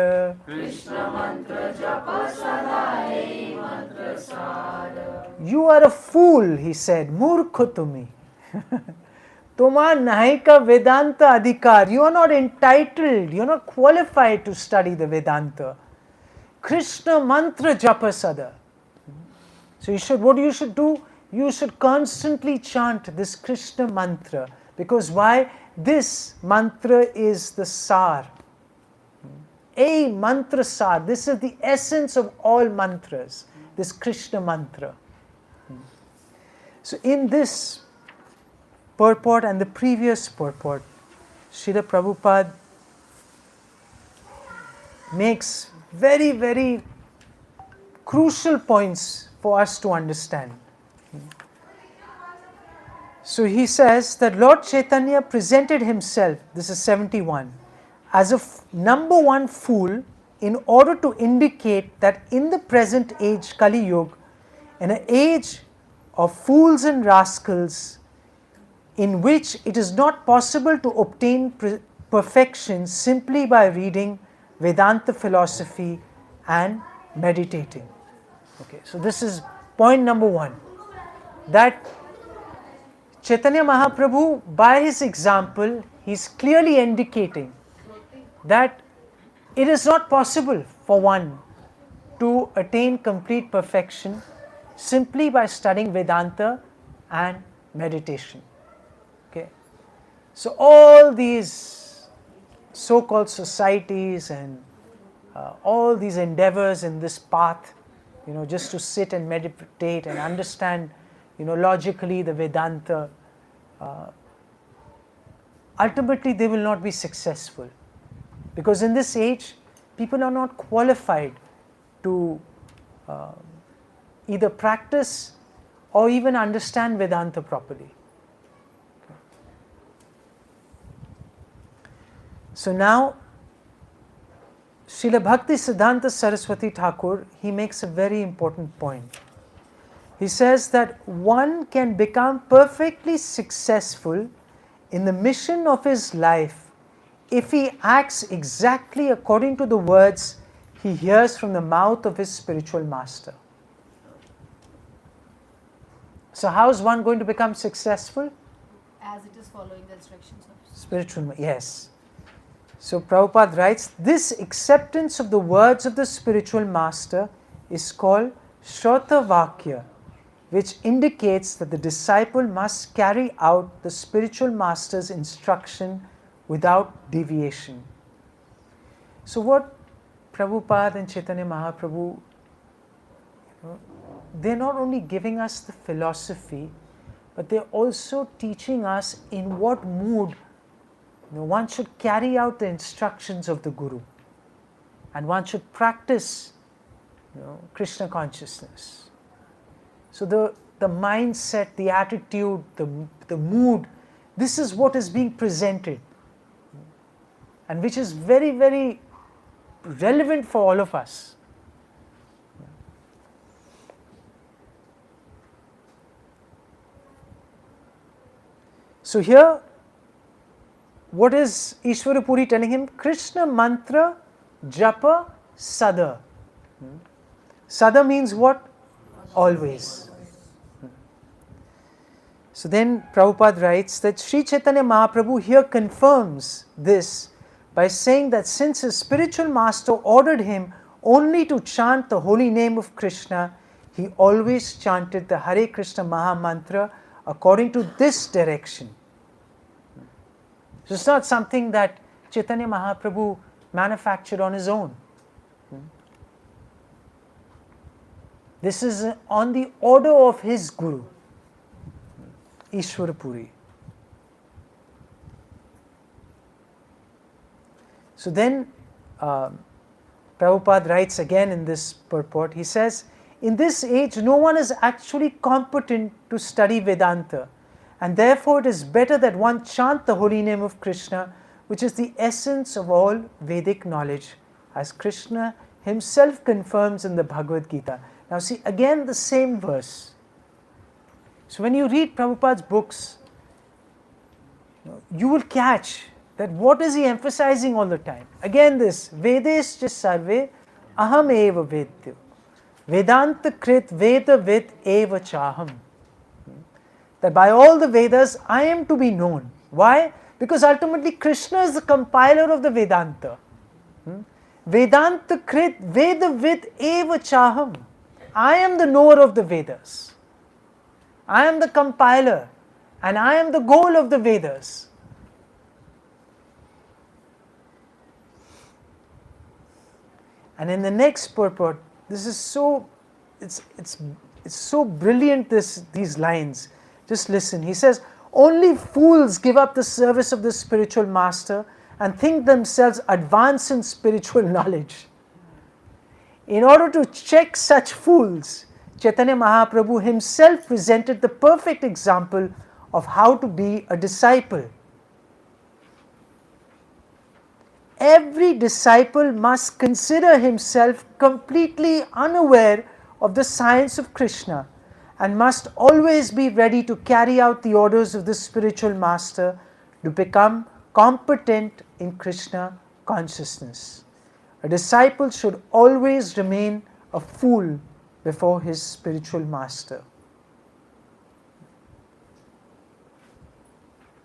Krishna mantra japa sada ei mantra sar. You are a fool, he said. Murkha tomi. Tomar nahi ka Vedanta adhikar. You are not entitled, you are not qualified to study the Vedanta. Krishna mantra japa sada. So what you should do? You should constantly chant this Krishna mantra. Because why? This mantra is the sar. A mantra sar. This is the essence of all mantras. This Krishna mantra. So in this purport and the previous purport, Srila Prabhupada makes very, very crucial points for us to understand. So he says that Lord Chaitanya presented himself, this is 71, as a number one fool in order to indicate that in the present age, Kali Yuga, in an age of fools and rascals, in which it is not possible to obtain perfection simply by reading Vedanta philosophy and meditating. Okay, so this is point number one. That Chaitanya Mahaprabhu, by his example, he is clearly indicating that it is not possible for one to attain complete perfection simply by studying Vedanta and meditation. Okay, so all these so-called societies and all these endeavors in this path, just to sit and meditate and understand, logically the Vedanta, ultimately they will not be successful. Because in this age, people are not qualified to either practice or even understand Vedanta properly. So now, Srila Bhakti Siddhanta Saraswati Thakur, he makes a very important point. He says that one can become perfectly successful in the mission of his life if he acts exactly according to the words he hears from the mouth of his spiritual master. So how is one going to become successful? As it is following the instructions of spiritual, yes. So Prabhupada writes, this acceptance of the words of the spiritual master is called Shrota Vakya, which indicates that the disciple must carry out the spiritual master's instruction without deviation. So what Prabhupada and Chaitanya Mahaprabhu, they're not only giving us the philosophy, but they're also teaching us in what mood one should carry out the instructions of the Guru, and one should practice Krishna consciousness. So the mindset, the attitude, the mood, this is what is being presented, and which is very, very relevant for all of us. So here, what is Ishwarapuri telling him? Krishna mantra japa sada. Sada means what? Always. So then Prabhupada writes that Sri Chaitanya Mahaprabhu here confirms this by saying that since his spiritual master ordered him only to chant the holy name of Krishna, he always chanted the Hare Krishna Maha Mantra according to this direction. So it's not something that Chaitanya Mahaprabhu manufactured on his own. This is on the order of his Guru, Ishwara Puri. So then Prabhupada writes again in this purport, he says, in this age no one is actually competent to study Vedanta, and therefore it is better that one chant the holy name of Krishna, which is the essence of all Vedic knowledge, as Krishna himself confirms in the Bhagavad Gita. Now see, again the same verse. So when you read Prabhupada's books, you will catch that what is he emphasizing all the time? Again this, Vedescha sarve aham eva vedyo. Vedanta krit veda vid eva chaham. That by all the Vedas I am to be known. Why? Because ultimately Krishna is the compiler of the Vedanta. Vedanta krit veda vid eva chaham. I am the knower of the Vedas. I am the compiler and I am the goal of the Vedas. And in the next purport, this is so, it's so brilliant, these lines. Just listen. He says, only fools give up the service of the spiritual master and think themselves advanced in spiritual knowledge. In order to check such fools, Chaitanya Mahaprabhu himself presented the perfect example of how to be a disciple. Every disciple must consider himself completely unaware of the science of Krishna and must always be ready to carry out the orders of the spiritual master to become competent in Krishna consciousness. A disciple should always remain a fool before his spiritual master.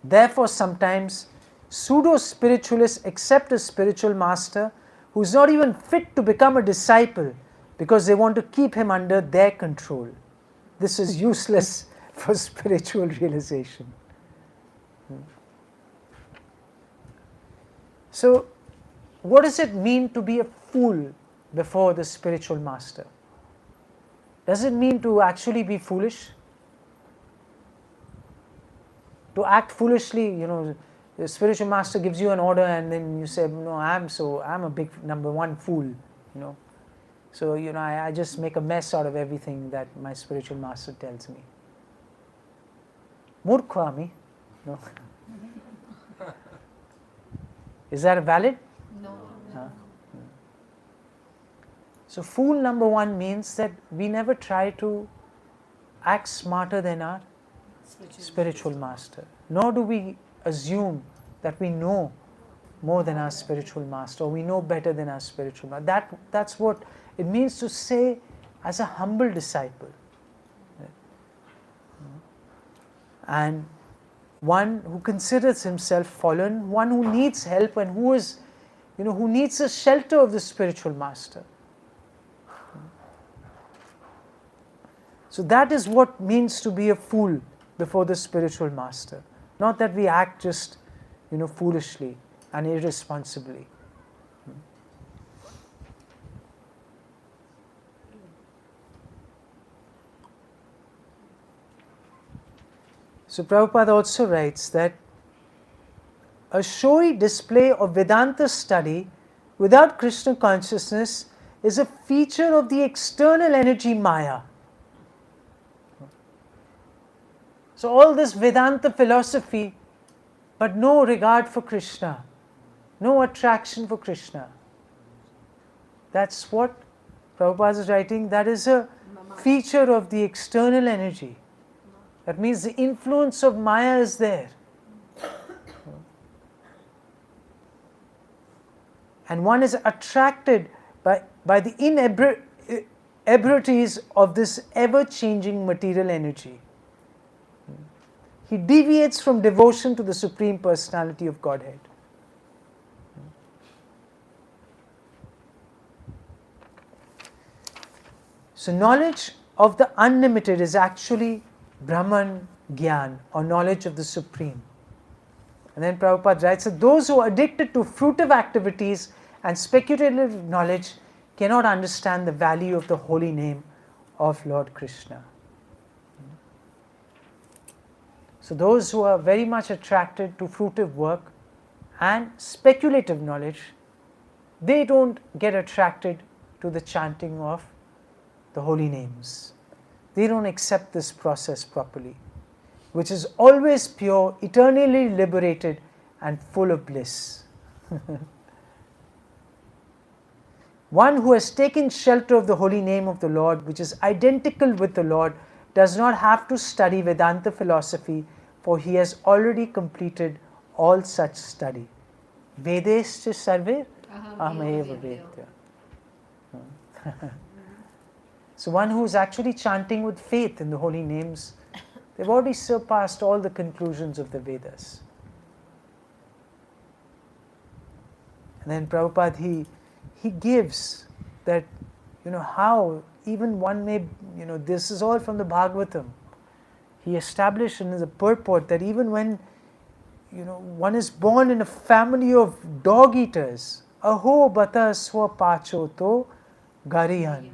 Therefore, sometimes pseudo-spiritualists accept a spiritual master who is not even fit to become a disciple because they want to keep him under their control. This is useless for spiritual realization. So, what does it mean to be a fool before the spiritual master? Does it mean to actually be foolish? To act foolishly, the spiritual master gives you an order and then you say, no, I'm a big number one fool, So, I just make a mess out of everything that my spiritual master tells me. Murkhami, no. Is that valid? No. So, fool number one means that we never try to act smarter than our spiritual master. Nor do we assume that we know more than our spiritual master or we know better than our spiritual master. That's what it means to say as a humble disciple. And one who considers himself fallen, one who needs help and who is, who needs the shelter of the spiritual master. So that is what means to be a fool before the spiritual master. Not that we act just, foolishly and irresponsibly. So Prabhupada also writes that a showy display of Vedanta study without Krishna consciousness is a feature of the external energy Maya. So all this Vedanta philosophy, but no regard for Krishna, no attraction for Krishna. That's what Prabhupada is writing, that is a feature of the external energy. That means the influence of Maya is there. And one is attracted by the inebrities of this ever-changing material energy. He deviates from devotion to the Supreme Personality of Godhead. So knowledge of the unlimited is actually Brahman Gyan, or knowledge of the Supreme. And then Prabhupada writes that those who are addicted to fruitive activities and speculative knowledge cannot understand the value of the holy name of Lord Krishna. So those who are very much attracted to fruitive work and speculative knowledge, they don't get attracted to the chanting of the holy names. They don't accept this process properly, which is always pure, eternally liberated, and full of bliss. One who has taken shelter of the holy name of the Lord, which is identical with the Lord, does not have to study Vedanta philosophy, for he has already completed all such study. Vedescha sarve ahameva vedya. So one who is actually chanting with faith in the holy names, they've already surpassed all the conclusions of the Vedas. And then Prabhupada, he gives that, how even one may, this is all from the Bhagavatam. He established in the purport that even when, one is born in a family of dog eaters, aho bata swa pachoto gariyan.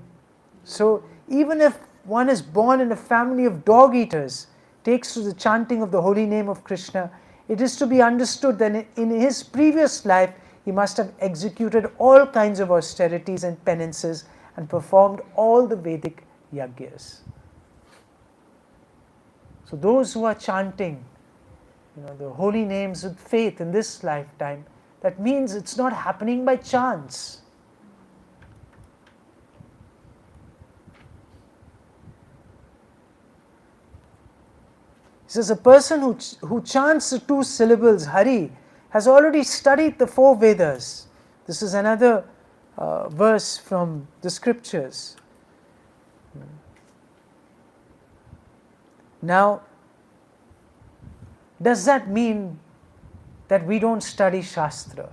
So even if one is born in a family of dog eaters, takes to the chanting of the holy name of Krishna, it is to be understood that in his previous life he must have executed all kinds of austerities and penances and performed all the Vedic yagyas. So those who are chanting, the holy names with faith in this lifetime, that means it's not happening by chance. He says a person who chants the 2 syllables Hari has already studied the 4 Vedas. This is another verse from the scriptures. Now, does that mean that we don't study Shastra?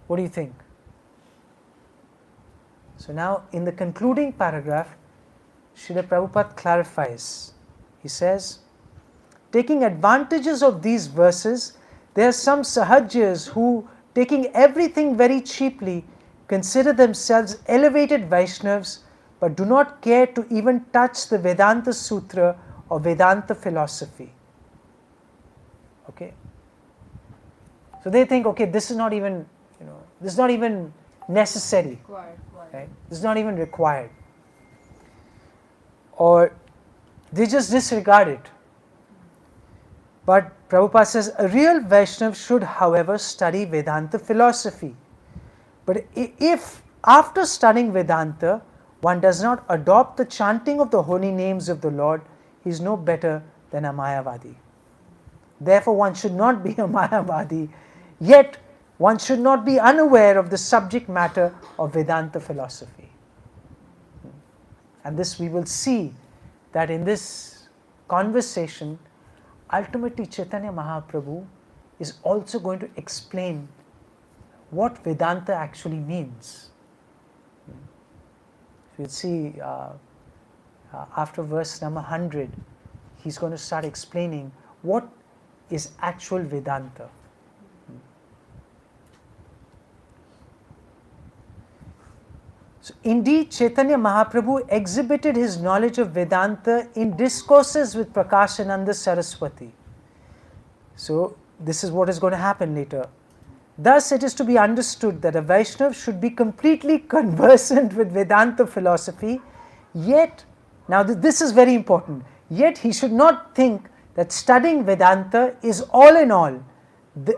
What do you think? So now in the concluding paragraph, Srila Prabhupada clarifies. He says, taking advantages of these verses, there are some sahajyas who, taking everything very cheaply, consider themselves elevated Vaishnavas but do not care to even touch the Vedanta Sutra or Vedanta philosophy. Okay? So they think, okay, this is not even, this is not even necessary. Right? This is not even required. Or they just disregard it. But Prabhupada says, a real Vaishnava should, however, study Vedanta philosophy. But if after studying Vedanta, one does not adopt the chanting of the holy names of the Lord, he is no better than a Mayavadi. Therefore, one should not be a Mayavadi, yet one should not be unaware of the subject matter of Vedanta philosophy. And this we will see that in this conversation, ultimately Chaitanya Mahaprabhu is also going to explain what Vedanta actually means. We'll see after verse number 100, he's going to start explaining what is actual Vedanta. So indeed, Chaitanya Mahaprabhu exhibited his knowledge of Vedanta in discourses with Prakashananda Saraswati. So this is what is going to happen later. Thus, it is to be understood that a Vaishnava should be completely conversant with Vedanta philosophy, yet, now this is very important, yet he should not think that studying Vedanta is all in all,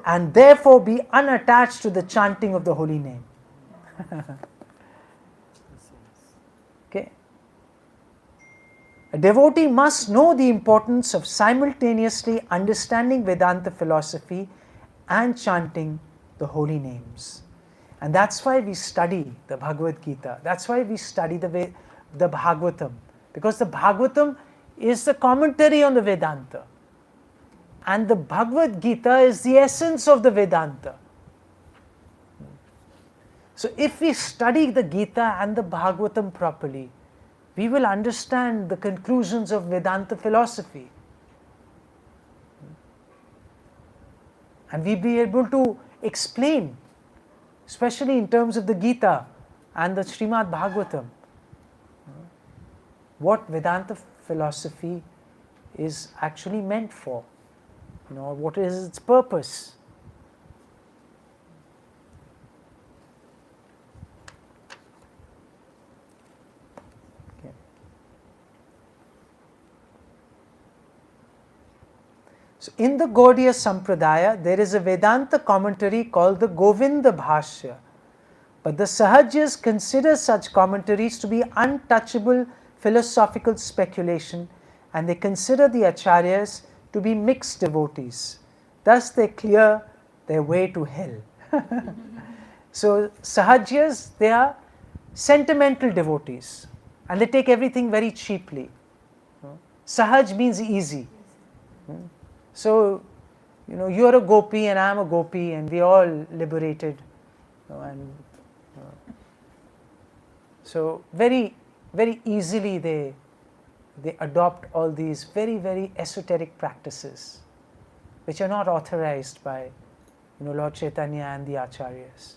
and therefore be unattached to the chanting of the holy name. Okay. A devotee must know the importance of simultaneously understanding Vedanta philosophy and chanting the holy names. And that's why we study the Bhagavad Gita. That's why we study the Bhagavatam. Because the Bhagavatam is the commentary on the Vedanta. And the Bhagavad Gita is the essence of the Vedanta. So if we study the Gita and the Bhagavatam properly, we will understand the conclusions of Vedanta philosophy. And we'll be able to explain, especially in terms of the Gita and the Srimad Bhagavatam, what Vedanta philosophy is actually meant for, what is its purpose. So in the Gaudiya Sampradaya, there is a Vedanta commentary called the Govinda Bhashya. But the Sahajyas consider such commentaries to be untouchable philosophical speculation, and they consider the Acharyas to be mixed devotees. Thus they clear their way to hell. So Sahajyas, they are sentimental devotees, and they take everything very cheaply. Sahaj means easy. So, you're a gopi and I'm a gopi and we're all liberated. So very, very easily they adopt all these very, very esoteric practices which are not authorized by Lord Chaitanya and the Acharyas.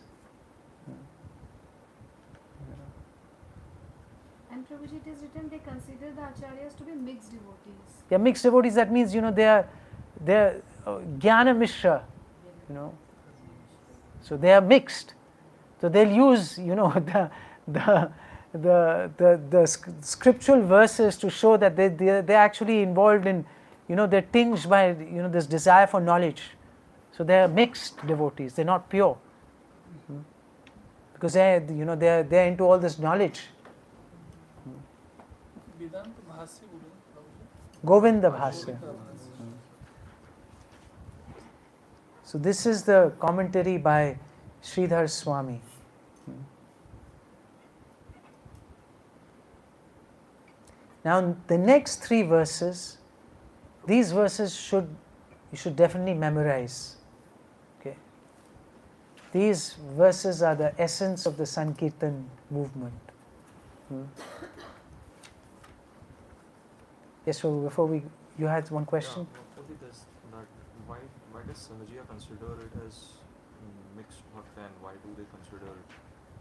And Prabhuji, it is written they consider the Acharyas to be mixed devotees. Yeah, mixed devotees, that means they're Jnana Mishra, so they are mixed. So they'll use, the scriptural verses to show that they're actually involved in, they're tinged by, this desire for knowledge. So they're mixed devotees, they're not pure. Because they're into all this knowledge. Govinda Bhasya. So this is the commentary by Sridhar Swami. Now the next 3 verses, these verses you should definitely memorize. Okay. These verses are the essence of the Sankirtan movement. Yes, so before you had one question? Why does Sahajya consider it as mixed bhakti, and why do they consider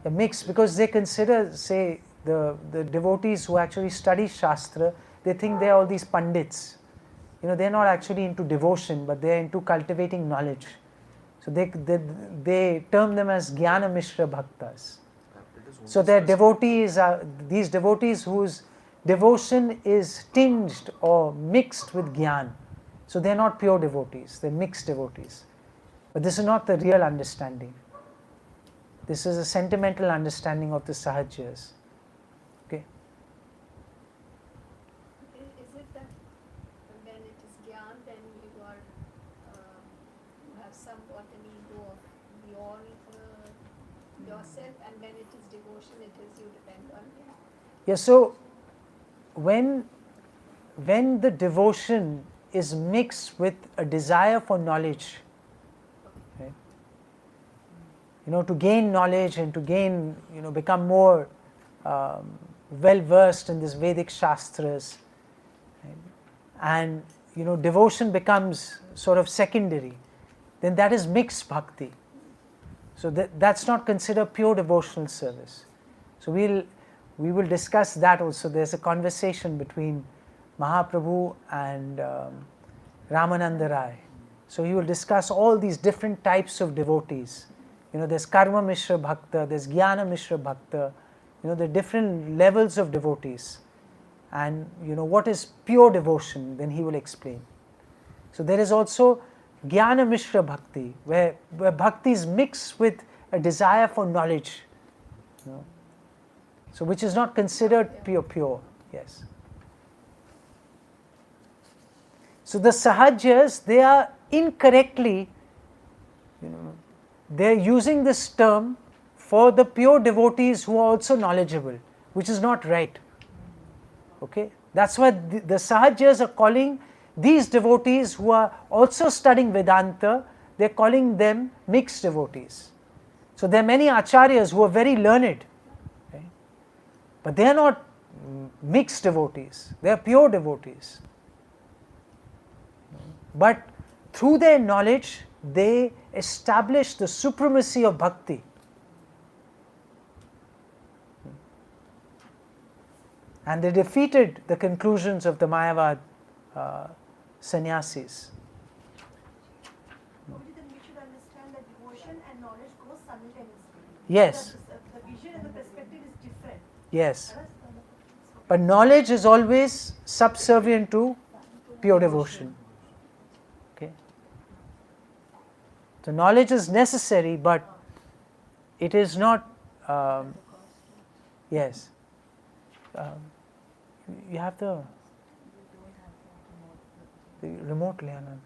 it? Mixed, because they consider, say, the devotees who actually study Shastra, they think they are all these pandits. They're not actually into devotion, but they're into cultivating knowledge. So they term them as Jnana Mishra Bhaktas. So their devotees are these devotees whose devotion is tinged or mixed with Jnana. So they are not pure devotees, they are mixed devotees. But this is not the real understanding. This is a sentimental understanding of the Sahajyas. Okay. Is it that when it is Gyan, then you have somewhat an ego of beyond yourself, and when it is devotion, it is you depend on Him? Yeah, so when the devotion is mixed with a desire for knowledge, right? To gain knowledge and to gain, become more well versed in this Vedic Shastras, right? And devotion becomes sort of secondary, then that is mixed bhakti. So that's not considered pure devotional service. So we will discuss that also. There's a conversation between Mahaprabhu and Ramananda Rai. So he will discuss all these different types of devotees. There's Karma Mishra Bhakta, there's Jnana Mishra Bhakta, there are different levels of devotees. And what is pure devotion, then he will explain. So there is also Jnana Mishra Bhakti, where bhakti is mixed with a desire for knowledge. So which is not considered pure, yes. So the Sahajyas, they are incorrectly, they are using this term for the pure devotees who are also knowledgeable, which is not right. Okay, that's why the Sahajyas are calling these devotees who are also studying Vedanta, they are calling them mixed devotees. So there are many acharyas who are very learned, right? But they are not mixed devotees, they are pure devotees. But through their knowledge, they establish the supremacy of bhakti. And they defeated the conclusions of the Mayavad sannyasis. Then we should understand that devotion and knowledge go simultaneously. Yes, The vision and the perspective is different. yes. But knowledge is always subservient to pure devotion. Okay. So knowledge is necessary, but it is not. Yes. You have the remote ले आना.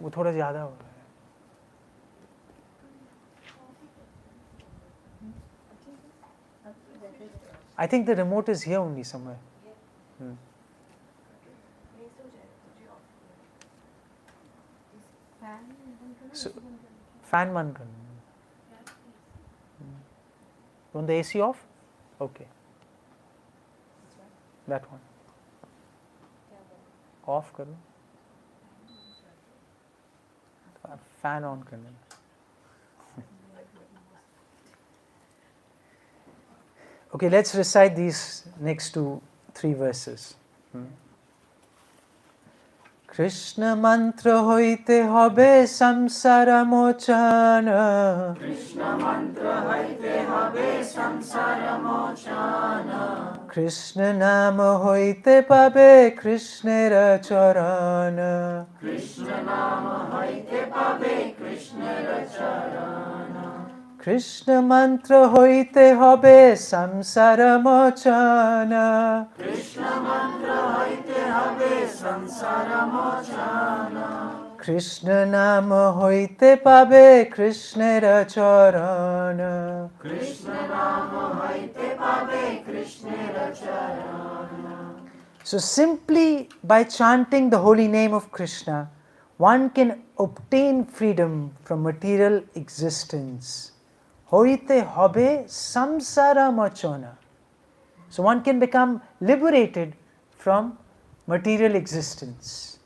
वो थोड़ा ज़्यादा हो रहा है. I think the remote is here only somewhere. So, fan man karna. You want the AC off? Okay. That one. Off karo. Fan on karna. Okay, let's recite these next 2-3 verses. Krishna mantra hoite hobe samsara mochana. Krishna mantra hoite hobe samsara mochana. Krishna nama hoite pabe Krishnera charana. Krishna nama hoite pabe Krishnera charana. Krishna mantra hoite hobe samsara mochana. Krishna mantra hoite hobe samsara mochana. Krishna nama hoite pabe Krishnera charana. Krishna nama hoite pabe Krishnera charana. So simply by chanting the holy name of Krishna, one can obtain freedom from material existence. Hoite hobe samsara mochana. So one can become liberated from material existence.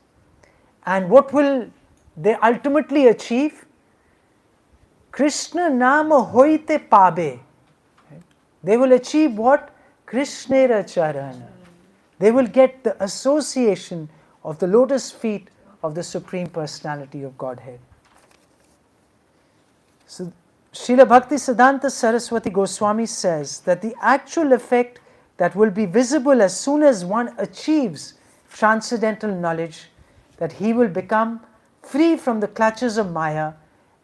And what will they ultimately achieve? Krishna nama hoite pabe. They will achieve what? Krishnera charana. They will get the association of the lotus feet of the Supreme Personality of Godhead. So Srila Bhakti Siddhanta Saraswati Goswami says that the actual effect that will be visible as soon as one achieves transcendental knowledge, that he will become free from the clutches of Maya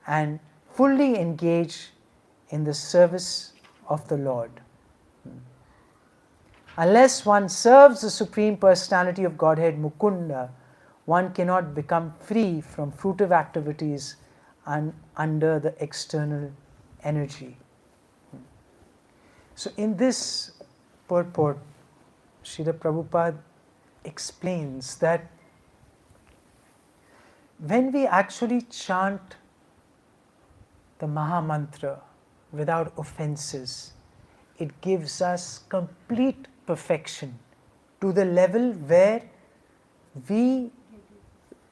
and fully engage in the service of the Lord. Unless one serves the Supreme Personality of Godhead, Mukunda, one cannot become free from fruitive activities and under the external energy. So in this purport, Srila Prabhupada explains that when we actually chant the Maha Mantra without offenses, it gives us complete perfection to the level where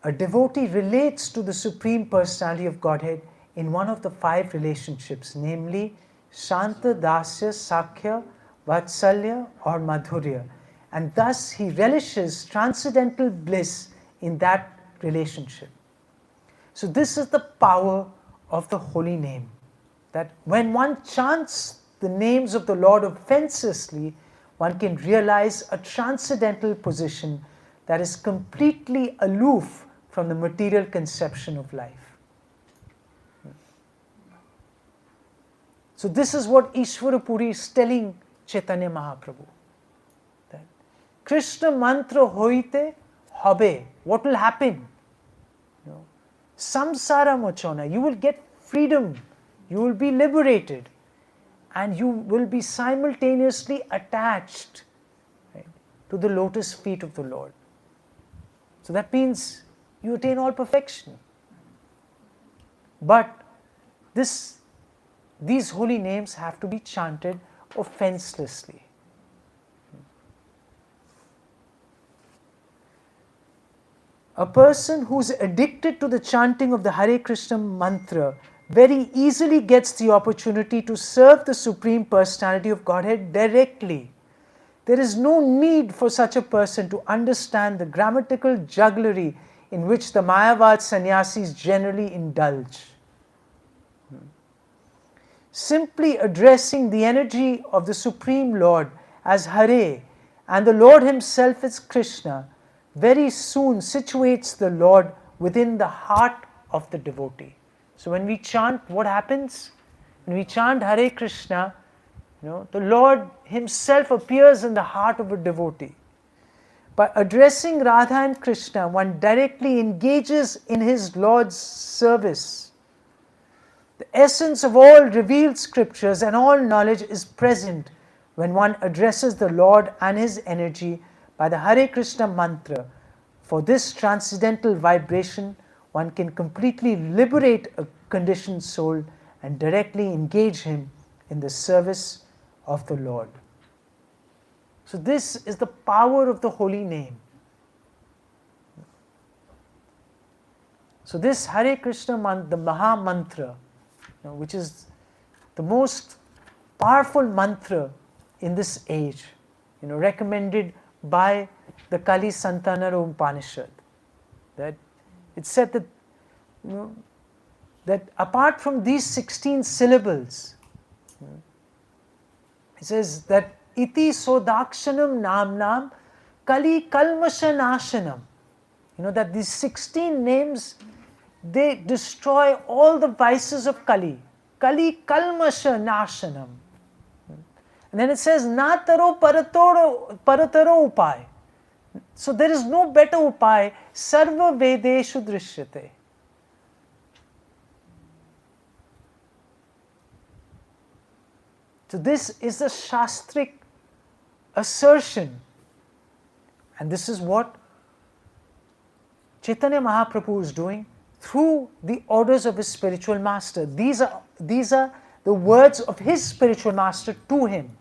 a devotee relates to the Supreme Personality of Godhead in one of the 5 relationships, namely Shanta, Dasya, Sakhya, Vatsalya or Madhurya. And thus he relishes transcendental bliss in that relationship. So this is the power of the holy name, that when one chants the names of the Lord offenselessly, one can realize a transcendental position that is completely aloof from the material conception of life. So this is what Ishvara Puri is telling Chaitanya Mahaprabhu. That Krishna mantra hoite hobe. What will happen? Samsara mochana. You will get freedom. You will be liberated. And you will be simultaneously attached, right, to the lotus feet of the Lord. So that means you attain all perfection. But these holy names have to be chanted offenselessly. a person who's addicted to the chanting of the Hare Krishna mantra very easily gets the opportunity to serve the Supreme Personality of Godhead directly. There is no need for such a person to understand the grammatical jugglery in which the Mayavad sannyasis generally indulge. Simply addressing the energy of the Supreme Lord as Hare and the Lord Himself as Krishna very soon situates the Lord within the heart of the devotee. So when we chant, what happens? When we chant Hare Krishna, the Lord Himself appears in the heart of a devotee. By addressing Radha and Krishna, one directly engages in his Lord's service. The essence of all revealed scriptures and all knowledge is present when one addresses the Lord and His energy by the Hare Krishna mantra. For this transcendental vibration, one can completely liberate a conditioned soul and directly engage him in the service of the Lord. So this is the power of the holy name. So this Hare Krishna mantra, the Maha Mantra, which is the most powerful mantra in this age, recommended by the Kali Santanara Upanishad. That it said that, that apart from these 16 syllables, it says that iti sodakshanam namnam kali kalmasha nashanam. That these 16 names, they destroy all the vices of Kali. Kali kalmasha nashanam. And then it says, nataro parataro upay. So there is no better upay. Sarva vedeshu drishyate. So this is a shastric assertion. And this is what Chaitanya Mahaprabhu is doing through the orders of his spiritual master. These are the words of his spiritual master to him.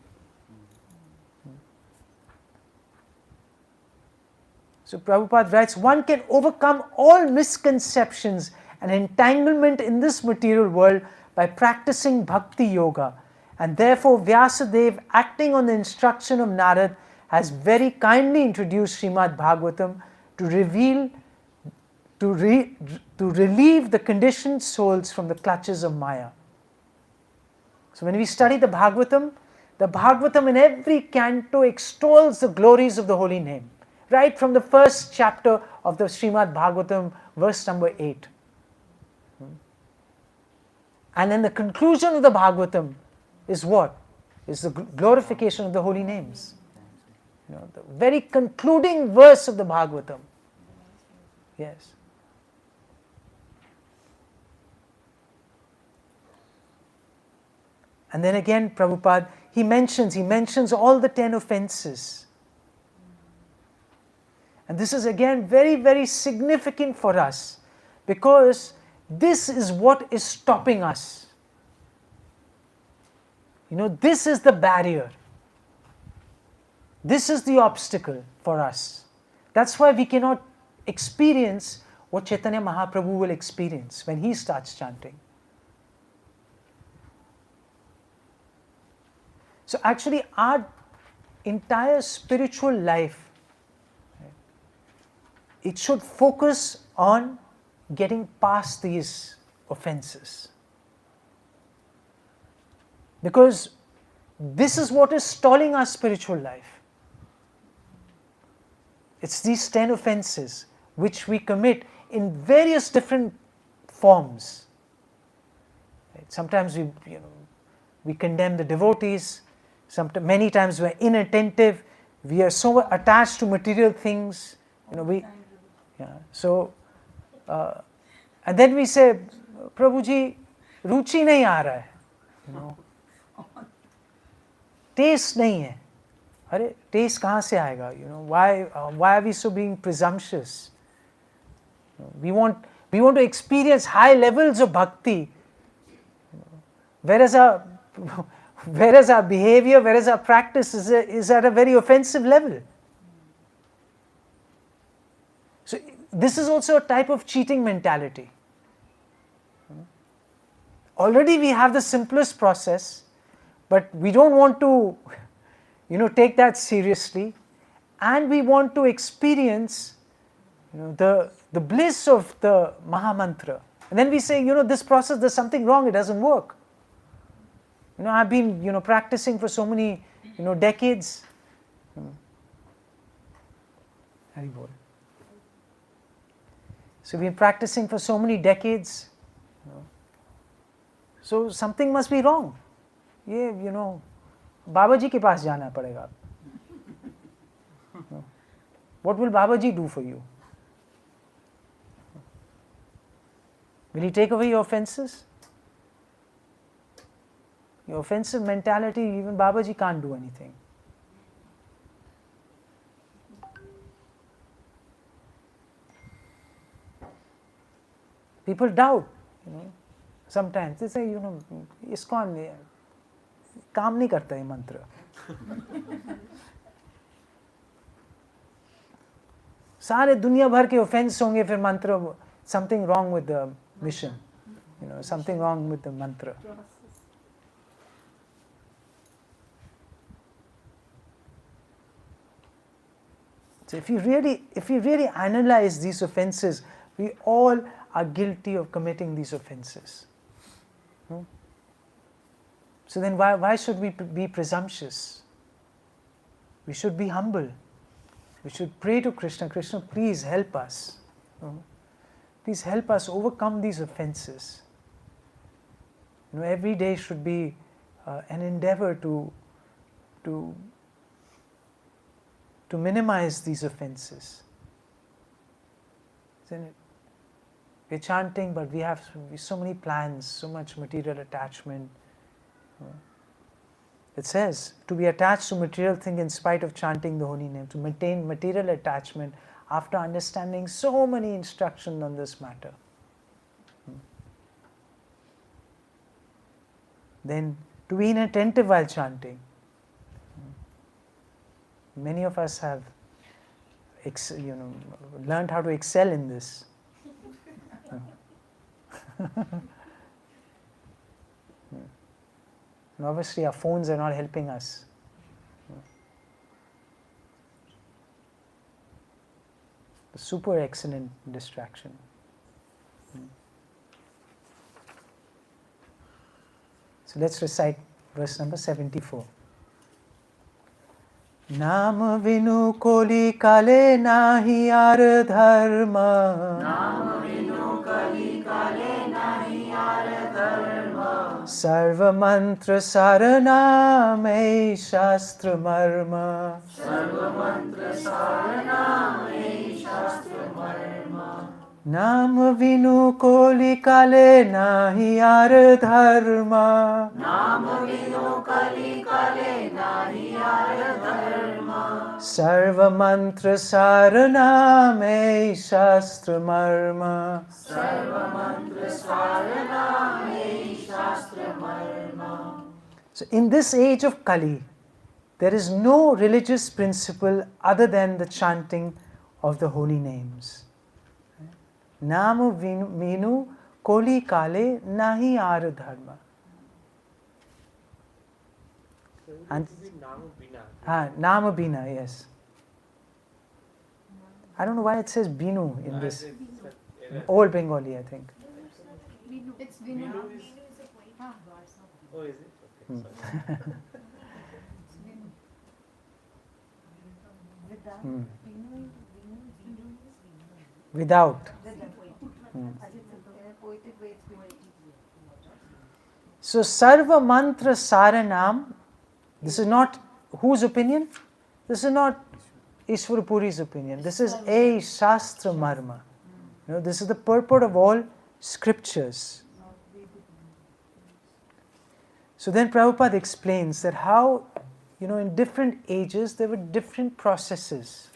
So Prabhupada writes, one can overcome all misconceptions and entanglement in this material world by practicing bhakti yoga. And therefore Vyasadeva, acting on the instruction of Narad, has very kindly introduced Srimad Bhagavatam to relieve the conditioned souls from the clutches of Maya. So when we study the Bhagavatam in every canto extols the glories of the holy name. Right from the first chapter of the Srimad Bhagavatam, verse number 8. And then the conclusion of the Bhagavatam is what? Is the glorification of the holy names. The very concluding verse of the Bhagavatam. Yes. And then again, Prabhupada, he mentions all the 10 offenses. And this is again very, very significant for us, because this is what is stopping us. This is the barrier. This is the obstacle for us. That's why we cannot experience what Chaitanya Mahaprabhu will experience when he starts chanting. So actually our entire spiritual life, it should focus on getting past these offenses. Because this is what is stalling our spiritual life. It's these 10 offenses which we commit in various different forms. Sometimes we condemn the devotees. Many times we're inattentive. We are so attached to material things. And then we say, Prabhuji, ruchi nahi aa raha hai. Taste nahi hai. Arey, taste kahan se aayega? Why are we so being presumptuous? We want to experience high levels of bhakti, whereas our behavior, whereas our practice is at a very offensive level. this is also a type of cheating mentality. Already we have the simplest process, but we don't want to, take that seriously, and we want to experience, the bliss of the Mahamantra. And then we say, this process, there's something wrong, it doesn't work. I've been, practicing for so many, decades. Haribol. So we've been practicing for so many decades. So something must be wrong. Baba Ji ke paas jana padega. What will Baba Ji do for you? Will he take away your offenses? Your offensive mentality, even Baba Ji can't do anything. People doubt, sometimes they say, ISKCON काम नहीं करता है मंत्र. सारे दुनिया भर के offense होंगे फिर मंत्र, something wrong with the mission, something wrong with the mantra. So if you really analyze these offenses, we all are guilty of committing these offenses. So then why should we be presumptuous? We should be humble. We should pray to Krishna, Krishna, please help us. Please help us overcome these offenses. Every day should be an endeavor to minimize these offenses. Isn't it? We're chanting, but we have so many plans, so much material attachment. It says to be attached to material thing in spite of chanting the holy name, to maintain material attachment after understanding so many instructions on this matter. Then to be inattentive while chanting. Many of us have learned how to excel in this. And obviously our phones are not helping us. A super excellent distraction. So let's recite verse number 74. Nam vinu koli kale nahi ar dharma. Nam vinu kali kale nahi ar dharma. Sarva mantra saranam ei shastra marma. Sarva mantra saranam ei shastra marma. Nam vinu koli kale nahi ar dharma. Nam vinu kali kale nahi ar dharma. Sarva mantra saranam ei shastra marma. Sarva mantra saranam ei shastra marma. So in this age of Kali, there is no religious principle other than the chanting of the holy names. Nama vinu koli kale nahi ar dharma. And Nama bina, yes. I don't know why it says binu in this. Old Bengali, I think. It's Vinu. Oh, is it? Okay, sorry. Without. So Sarva Mantra Saranam, this is not whose opinion? This is not Ishwar Puri's opinion. This is a Shastra Marma. This is the purport of all scriptures. So then Prabhupada explains that how, in different ages there were different processes.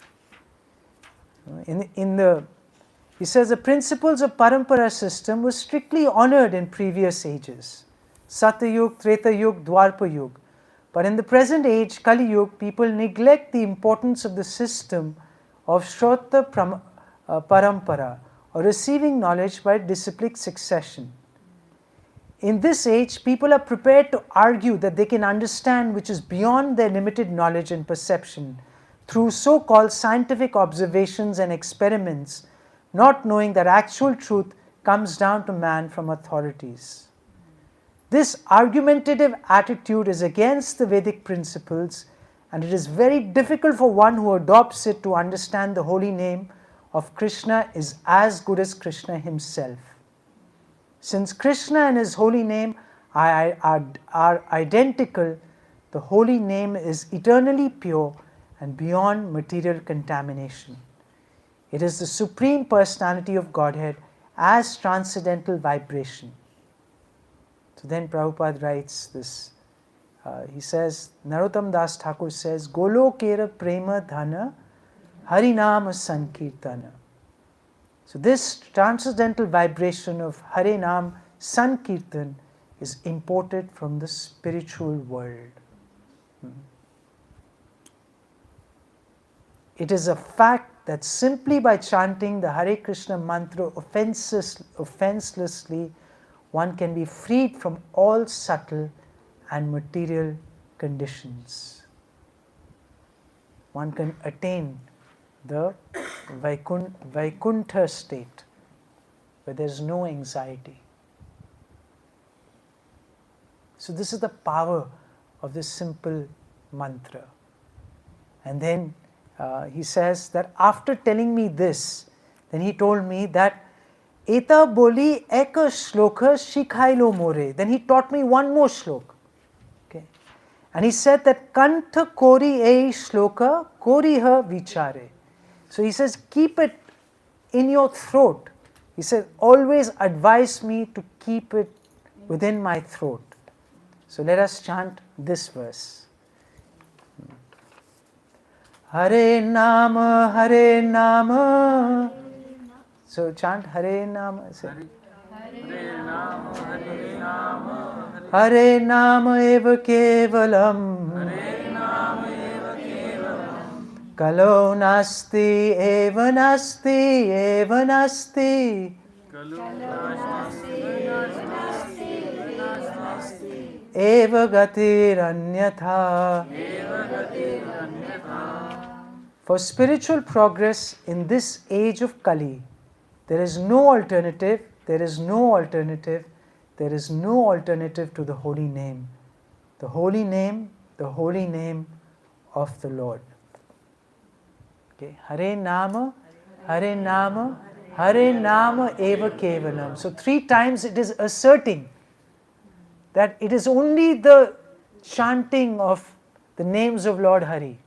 He says the principles of Parampara system were strictly honored in previous ages. Satyayug, Tretayug, Dwarpayug. But in the present age, Kali Yuga, people neglect the importance of the system of Shrota parampara, or receiving knowledge by disciplic succession. In this age, people are prepared to argue that they can understand which is beyond their limited knowledge and perception through so-called scientific observations and experiments, not knowing that actual truth comes down to man from authorities. This argumentative attitude is against the Vedic principles, and it is very difficult for one who adopts it to understand the holy name of Krishna is as good as Krishna himself. Since Krishna and his holy name are identical, the holy name is eternally pure and beyond material contamination. It is the Supreme Personality of Godhead as transcendental vibration. So then Prabhupada writes this. He says, Nitai dāsā Thakur says, Golokera prema dhana harinama sankirtana. So this transcendental vibration of Harinam Sankirtan is imported from the spiritual world. It is a fact that simply by chanting the Hare Krishna mantra offenselessly, one can be freed from all subtle and material conditions. One can attain the Vaikuntha state, where there is no anxiety. So this is the power of this simple mantra. And then he says that after telling me this, then he told me that Eta boli eka shloka shikhailo more. Then he taught me one more shloka. Okay. And he said that Kantha kori ei shloka koriha vichare. So he says, keep it in your throat. He said, always advise me to keep it within my throat. So let us chant this verse. Hare Nama, Hare Nama. So chant Hare Nama. Hare Nama eva kevalam. Kalo nasti eva nasti eva nasti. Eva gatir anyatha. For spiritual progress in this age of Kali, there is no alternative, there is no alternative, there is no alternative to the holy name. The holy name of the Lord. Okay, Hare Nama, Hare Nama, Hare Nama eva kevalam. So 3 times it is asserting that it is only the chanting of the names of Lord Hari.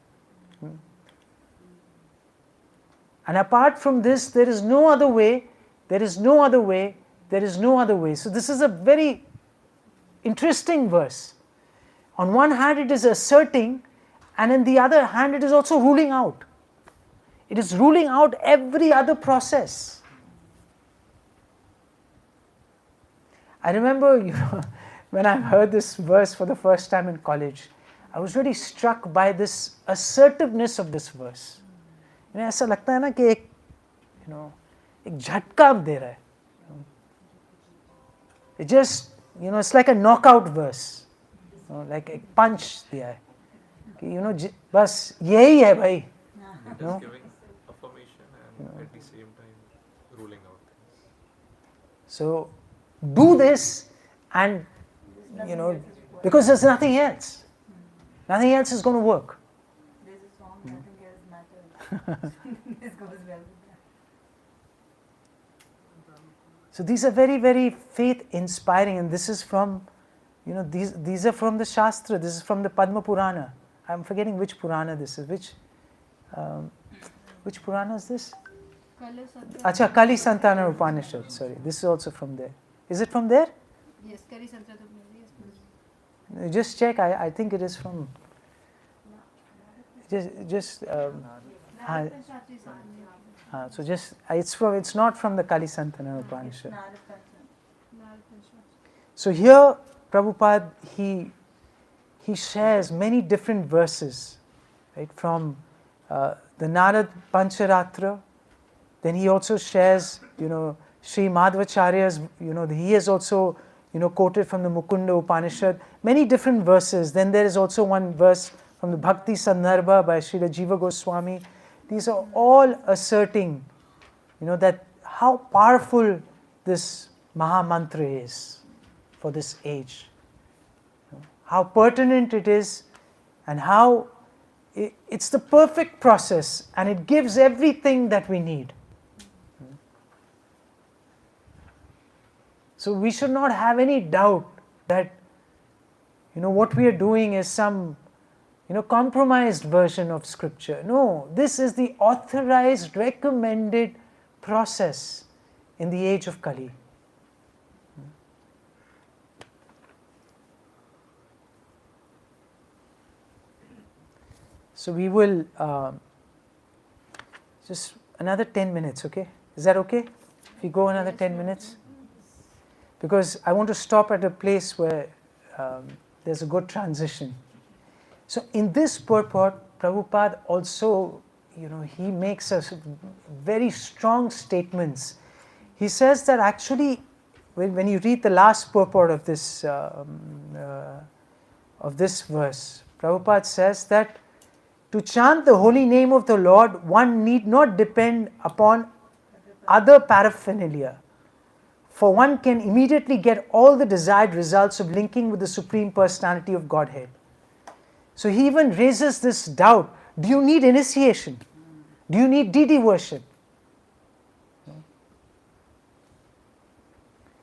And apart from this, there is no other way, there is no other way, there is no other way. So this is a very interesting verse. On one hand it is asserting, and on the other hand it is also ruling out. It is ruling out every other process. I remember, when I heard this verse for the first time in college, I was really struck by this assertiveness of this verse. ऐसा लगता है ना कि एक झटका दे रहा है. It just, it's like a knockout verse. Like a punch दिया है. कि बस यही है भाई. It is giving affirmation and at the same time ruling out things. So do this, and because there's nothing else. Nothing else is going to work. There's a song, nothing else matters. This goes well with that. So these are very, very faith inspiring, and this is from, these are from the Shastra. This is from the Padma Purana. I'm forgetting which Purana this is. Which Purana is this? Acha, Kali Santana Upanishad. Sorry, this is also from there. Is it from there? Yes, Kali Santana. Just check. I think it is from. So just it's not from the Kali Santana Upanishad. So here Prabhupada he shares many different verses, right, from the Narad Pancharatra. Then he also shares, Sri Madhvacharya's, he is also, quoted from the Mukunda Upanishad, many different verses. Then there is also one verse from the Bhakti Sandarbha by Srila Jiva Goswami. These are all asserting, that how powerful this Maha Mantra is for this age. How pertinent it is, and how it's the perfect process, and it gives everything that we need. So we should not have any doubt that what we are doing is some compromised version of scripture. No, this is the authorized, recommended process in the age of Kali. So we will just another 10 minutes, okay? Is that okay? If we go another 10 minutes? Because I want to stop at a place where there's a good transition. So in this purport, Prabhupada also, he makes us very strong statements. He says that actually, when you read the last purport of this verse, Prabhupada says that to chant the holy name of the Lord, one need not depend upon other paraphernalia, for one can immediately get all the desired results of linking with the Supreme Personality of Godhead. So he even raises this doubt, do you need initiation? Do you need deity worship?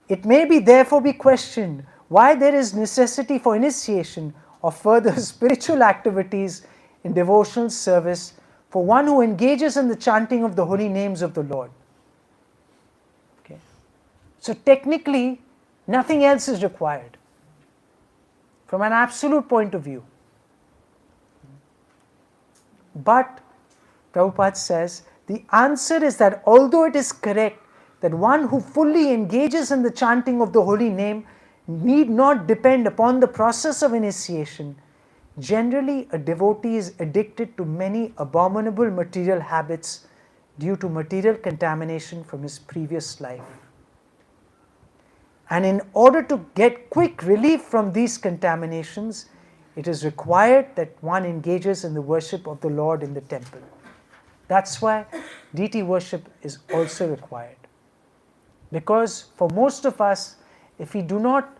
It may be therefore be questioned why there is necessity for initiation or further spiritual activities in devotional service for one who engages in the chanting of the holy names of the Lord. Okay. So technically, nothing else is required from an absolute point of view. But, Prabhupada says, the answer is that although it is correct that one who fully engages in the chanting of the holy name need not depend upon the process of initiation, generally a devotee is addicted to many abominable material habits due to material contamination from his previous life. And in order to get quick relief from these contaminations, it is required that one engages in the worship of the Lord in the temple. That's why deity worship is also required. Because for most of us, if we do not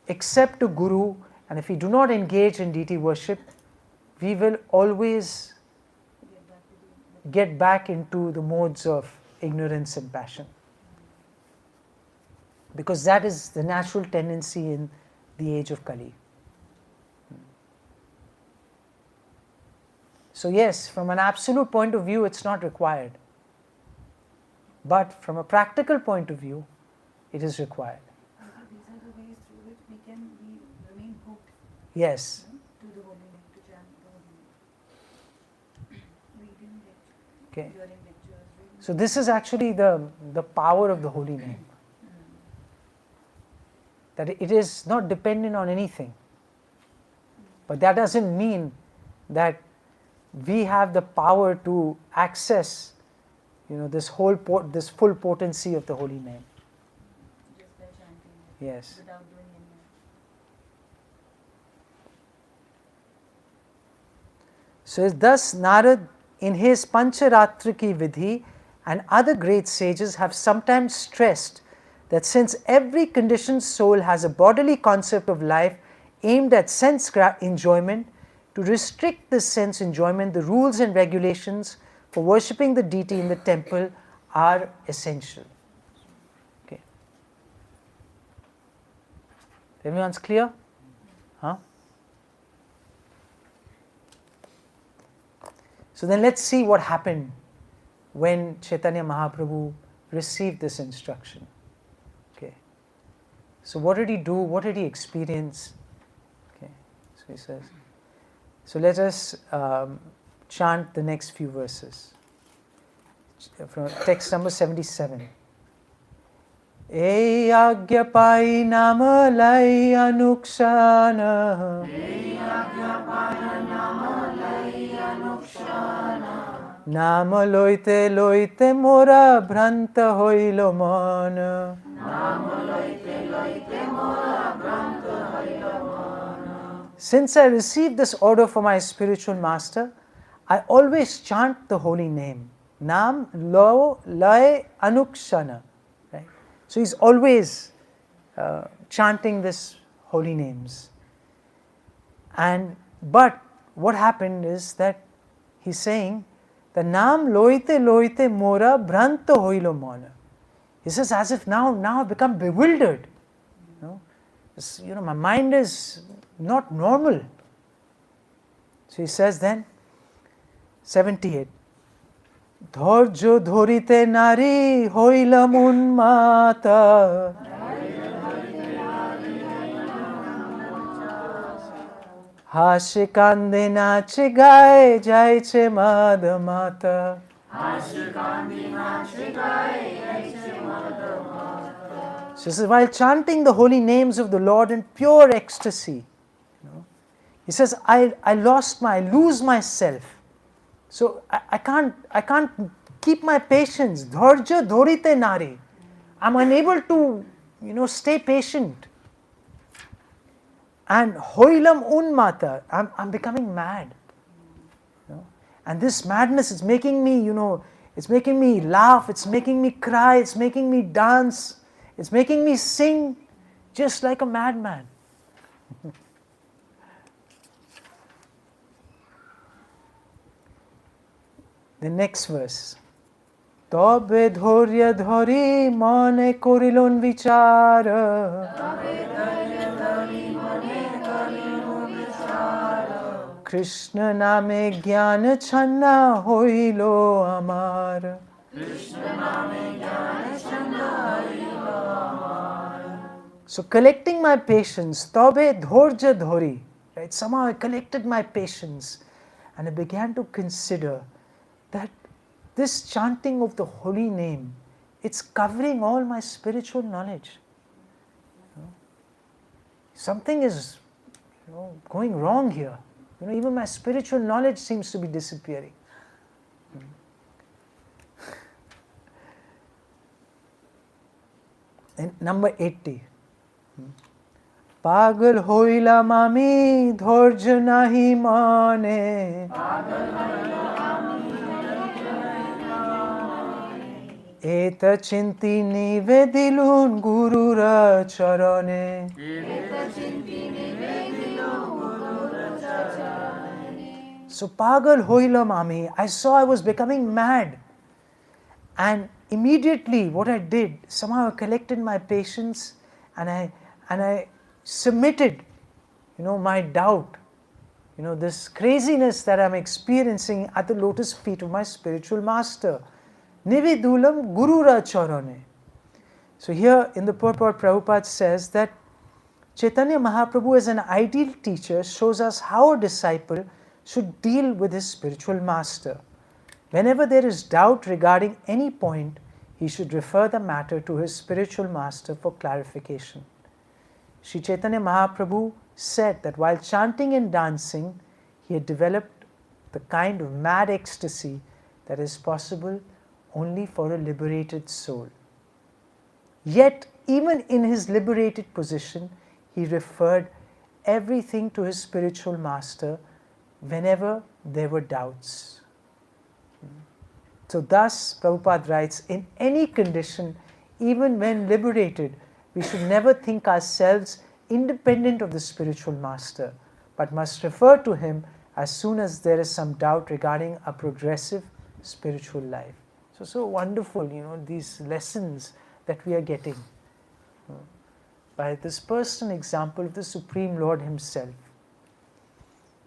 accept a guru and if we do not engage in deity worship, we will always get back into the modes of ignorance and passion. Because that is the natural tendency in the age of Kali. So yes, from an absolute point of view, it's not required. But from a practical point of view, it is required. These are the ways through which we can remain hooked. Yes. To the holy name, to chant the holy name. Reading Okay. during lectures. So this is actually the power of the holy name. That it is not dependent on anything. But that doesn't mean that we have the power to access, this this full potency of the holy name. Just by chanting it. Yes. Without doing anything. So thus Narad in his Pancharatriki Vidhi and other great sages have sometimes stressed that since every conditioned soul has a bodily concept of life aimed at sense enjoyment, to restrict this sense enjoyment, the rules and regulations for worshipping the deity in the temple are essential. Okay. Everyone's clear? Huh? So then let's see what happened when Chaitanya Mahaprabhu received this instruction. Okay. So what did he do? What did he experience? Okay. So he says, so let us chant the next few verses. From text number 77. E agyapai namalai anukshana. Namalai anukshana. নাম লইতে লইতে মোরা ভ্রান্ত হইল মন। Since I received this order from my spiritual master, I always chant the holy name. Nam lo lay anukshana. Right? So he's always chanting this holy names. But what happened is that he's saying, the Nam loite loite mora bhranto hoilo mona. He says, as if now I've become bewildered. My mind is not normal. So he says then, 78, Dhorjo dhorite nari hoilam unmata. হাসে কান্দে নাচে গায়ে যাইছে মাদ মাতা। So this is while chanting the holy names of the Lord in pure ecstasy. He says, I lose myself. So I can't keep my patience. Dhorja dhorite nari. I'm unable to, stay patient. And hoilam unmata, I'm becoming mad. And this madness is making me, it's making me laugh, it's making me cry, it's making me dance, it's making me sing just like a madman. The next verse. Tobe dhorya dhori mane korilon vichara. Krishna name gyan channa hoilo amar. So collecting my patience, tobe dhorja dhori, right? Somehow I collected my patience and I began to consider that this chanting of the holy name, it's covering all my spiritual knowledge. Something is going wrong here. Even my spiritual knowledge seems to be disappearing. And number 80. Pagal hoila mami dhorja nahi mane. Eta chinti nivedilun gurura charane. So pagal hoila mami, I saw I was becoming mad. And immediately what I did, somehow I collected my patience and I submitted, my doubt, this craziness that I'm experiencing at the lotus feet of my spiritual master. Nividulam gurura charane. So here in the purport, Prabhupada says that Chaitanya Mahaprabhu as an ideal teacher shows us how a disciple should deal with his spiritual master. Whenever there is doubt regarding any point, he should refer the matter to his spiritual master for clarification. Sri Chaitanya Mahaprabhu said that while chanting and dancing, he had developed the kind of mad ecstasy that is possible only for a liberated soul. Yet, even in his liberated position, he referred everything to his spiritual master whenever there were doubts. So thus, Prabhupada writes, in any condition, even when liberated, we should never think ourselves independent of the spiritual master, but must refer to him as soon as there is some doubt regarding a progressive spiritual life. So wonderful, these lessons that we are getting by this personal example of the Supreme Lord himself.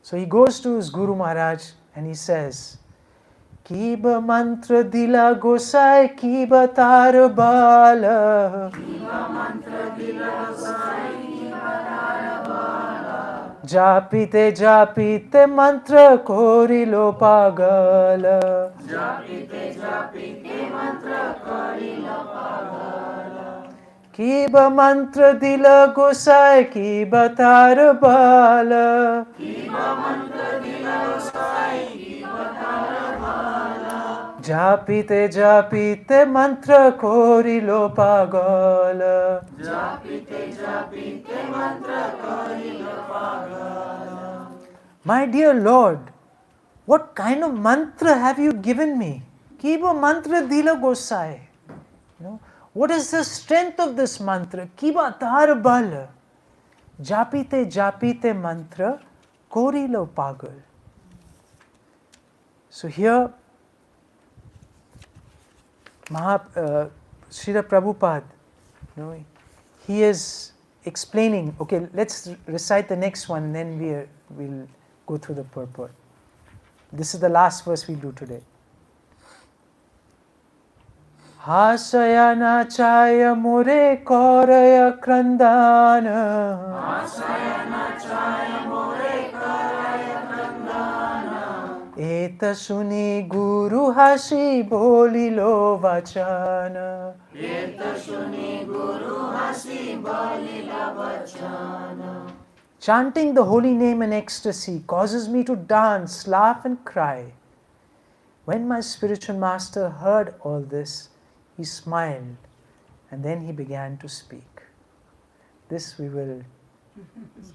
So he goes to his Guru Maharaj and he says, Kiba mantra dila gosai kiba tar bala. Kiba mantra dila gosai kiba tar bala. Japite mantra korilo pagala. Japite mantra korilo pagala. Kiba mantra dila gosai kiba tar bala. Kiba mantra dila gosai kiba tar bala. Japite japite mantra korilo pagala. Japite japite mantra korilo pagala. My dear Lord, what kind of mantra have you given me? Kiba mantra dila gosai. What is the strength of this mantra? Kiba tar bal. Japite japite mantra korilo pagal. So here, Srila Prabhupada, he is explaining. Okay, let's recite the next one, and then we'll go through the purport. This is the last verse we'll do today. Hasayana chaya more koraya krandana. Hasayana chaya more koraya krandana. Eta suni guru hasi bolilo vachana. Eta suni guru hasi bolilo vachana. Chanting the holy name in ecstasy causes me to dance, laugh and cry. When my spiritual master heard all this, he smiled and then he began to speak. This we will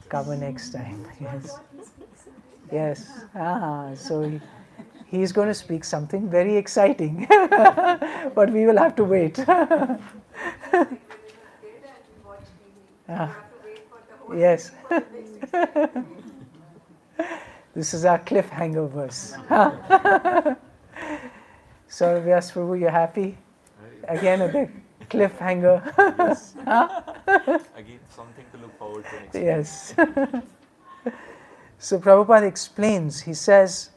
cover next time. Yes. Yes. So he's going to speak something very exciting. But we will have to wait. Yes. This is our cliffhanger verse. So Vyas Prabhu, you're happy? Again at the cliffhanger. Again, something to look forward to next time. Yes. So Prabhupada explains, he says,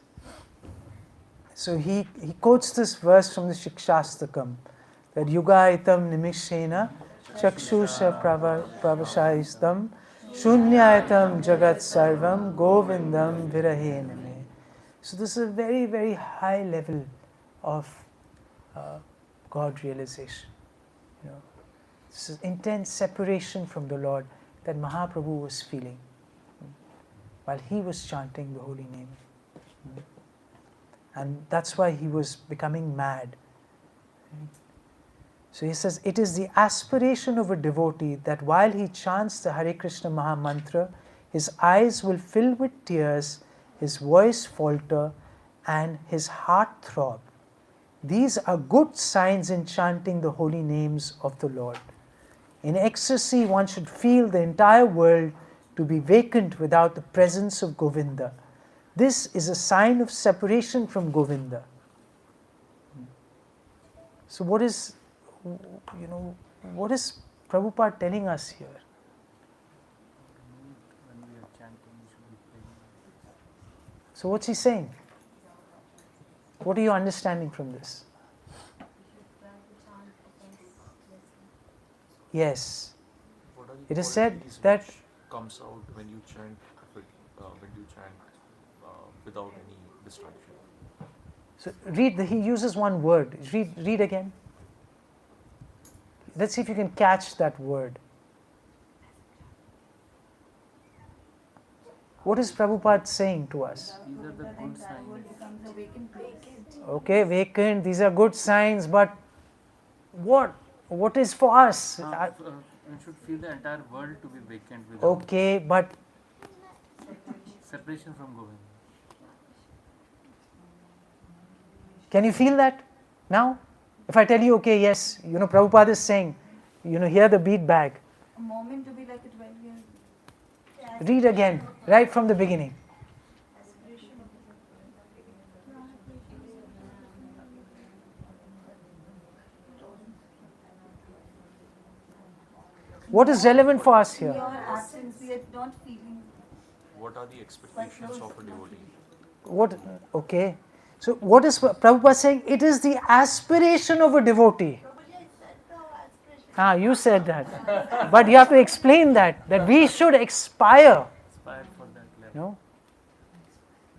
so he quotes this verse from the Shikshastakam, that Yugaitam Nimishena Chakshusha Pravashayistam Shunyayatam Jagat Sarvam Govindam Virahename. So this is a very, very high level of God realization. This is intense separation from the Lord that Mahaprabhu was feeling while he was chanting the holy name. And that's why he was becoming mad. So he says, it is the aspiration of a devotee that while he chants the Hare Krishna Maha Mantra, his eyes will fill with tears, his voice falter, and his heart throb. These are good signs in chanting the holy names of the Lord. In ecstasy, one should feel the entire world to be vacant without the presence of Govinda. This is a sign of separation from Govinda. So what is Prabhupada telling us here? So what's he saying? What are you understanding from this? Yes. What are the It is said qualities that which comes out when you chant without any distraction. so he uses one word. Read again. Let's see if you can catch that word. What is Prabhupada saying to us? These are the good signs. Becomes a vacant place. Okay, vacant, these are good signs, but what is for us? We should feel the entire world to be vacant without Okay, but separation from Govinda. can you feel that now? If I tell you, okay, yes, Prabhupada is saying, hear the beat bag. A moment to be like it when we are. Read again, right from the beginning. What is relevant for us here? Your absence, we are not feeling. What are the expectations of a devotee? Okay. So what is Prabhupada saying? It is the aspiration of a devotee. You said that. But you have to explain that we should aspire. Aspire for that level.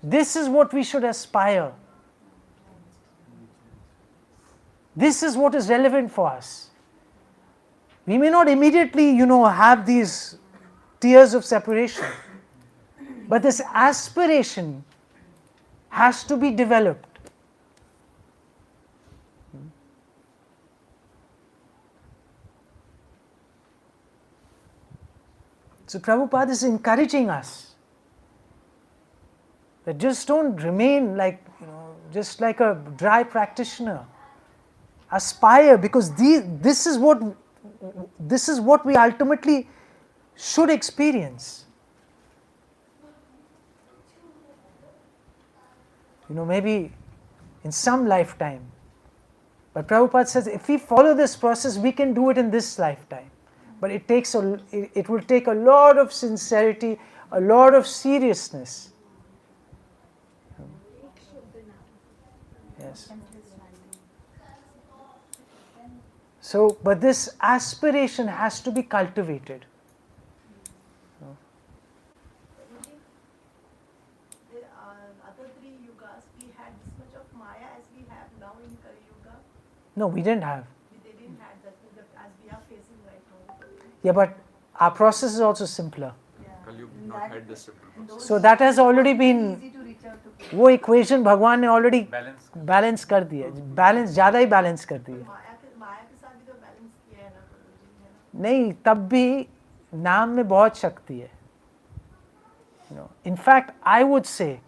This is what we should aspire. This is what is relevant for us. We may not immediately, have these tears of separation. But this aspiration has to be developed. So Prabhupada is encouraging us that just don't remain like, just like a dry practitioner. Aspire, because this is what we ultimately should experience. Maybe in some lifetime. But Prabhupada says if we follow this process, we can do it in this lifetime. But it will take a lot of sincerity, a lot of seriousness. Yes. So, but this aspiration has to be cultivated. The other three yugas, we had this much of Maya as we have now in Kali Yuga. No, we didn't have. They didn't have that as we are facing right now. Yeah, but our process is also simpler. Kali Yuga not had this simple process. So that has already been, Easy to reach out to people. वो equation भगवान ने already balance कर दिया, balance ज़्यादा ही balance कर दिया. माया के साथ भी तो बैलेंस किया है ना प्रभु जी, है ना? नहीं, तब भी नाम में बहुत शक्ति है. In fact, I would say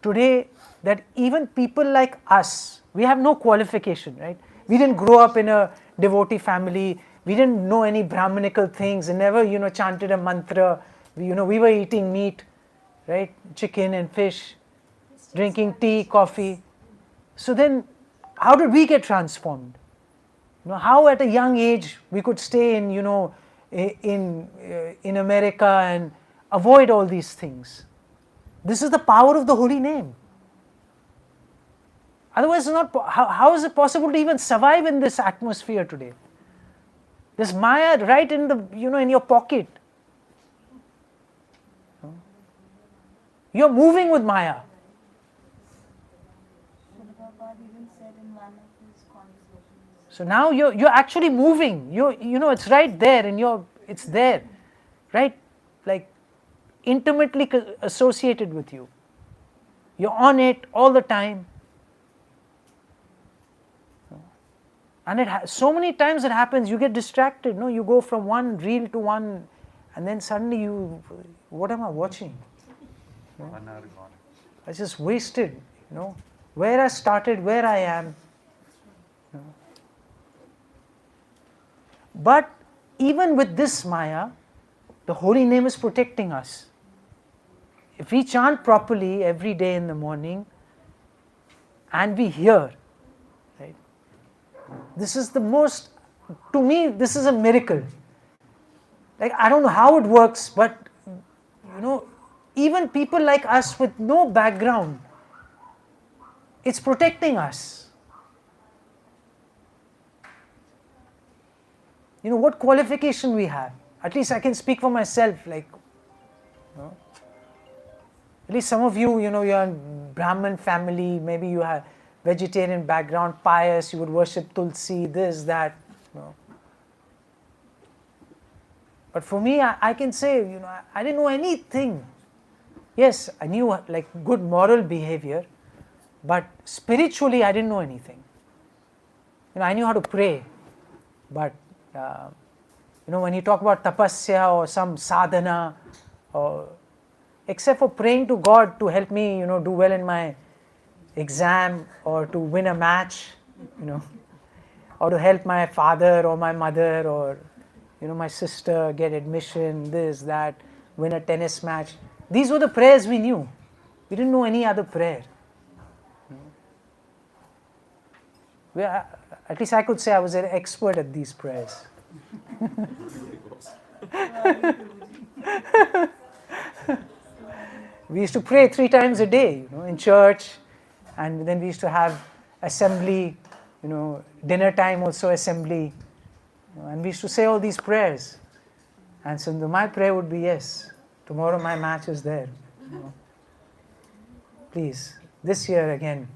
today that even people like us, we have no qualification, right? We didn't grow up in a devotee family. We didn't know any Brahmanical things and never, chanted a mantra. We were eating meat, right? Chicken and fish, drinking tea, coffee. So then, how did we get transformed? How at a young age we could stay in, in America and avoid all these things. This is the power of the holy name. Otherwise, how is it possible to even survive in this atmosphere today? There's Maya right in the, in your pocket. You're moving with Maya. Prabhupada even said in one of his conversations. So now you're actually moving. It's right there it's there, right? Like intimately associated with you. You're on it all the time. And so many times it happens, you get distracted. You go from one reel to one, and then suddenly what am I watching? 1 hour gone. I just wasted, where I started, where I am. But even with this Maya, the holy name is protecting us. If we chant properly every day in the morning, and we hear, right? This is to me, this is a miracle. Like, I don't know how it works, but, even people like us with no background, it's protecting us. What qualification we have? At least I can speak for myself, at least some of you, you're in Brahmin family, maybe you have vegetarian background, pious, you would worship Tulsi, this, that. But for me, I can say, I didn't know anything. Yes, I knew good moral behavior, but spiritually I didn't know anything. I knew how to pray, but when you talk about tapasya or some sadhana, or except for praying to God to help me, do well in my exam or to win a match, or to help my father or my mother or my sister get admission, this, that, win a tennis match. These were the prayers we knew. We didn't know any other prayer. At least I could say I was an expert at these prayers. We used to pray 3 times a day, in church, and then we used to have assembly, dinner time also assembly, and we used to say all these prayers. And so my prayer would be, yes, tomorrow my match is there. Please, this year again.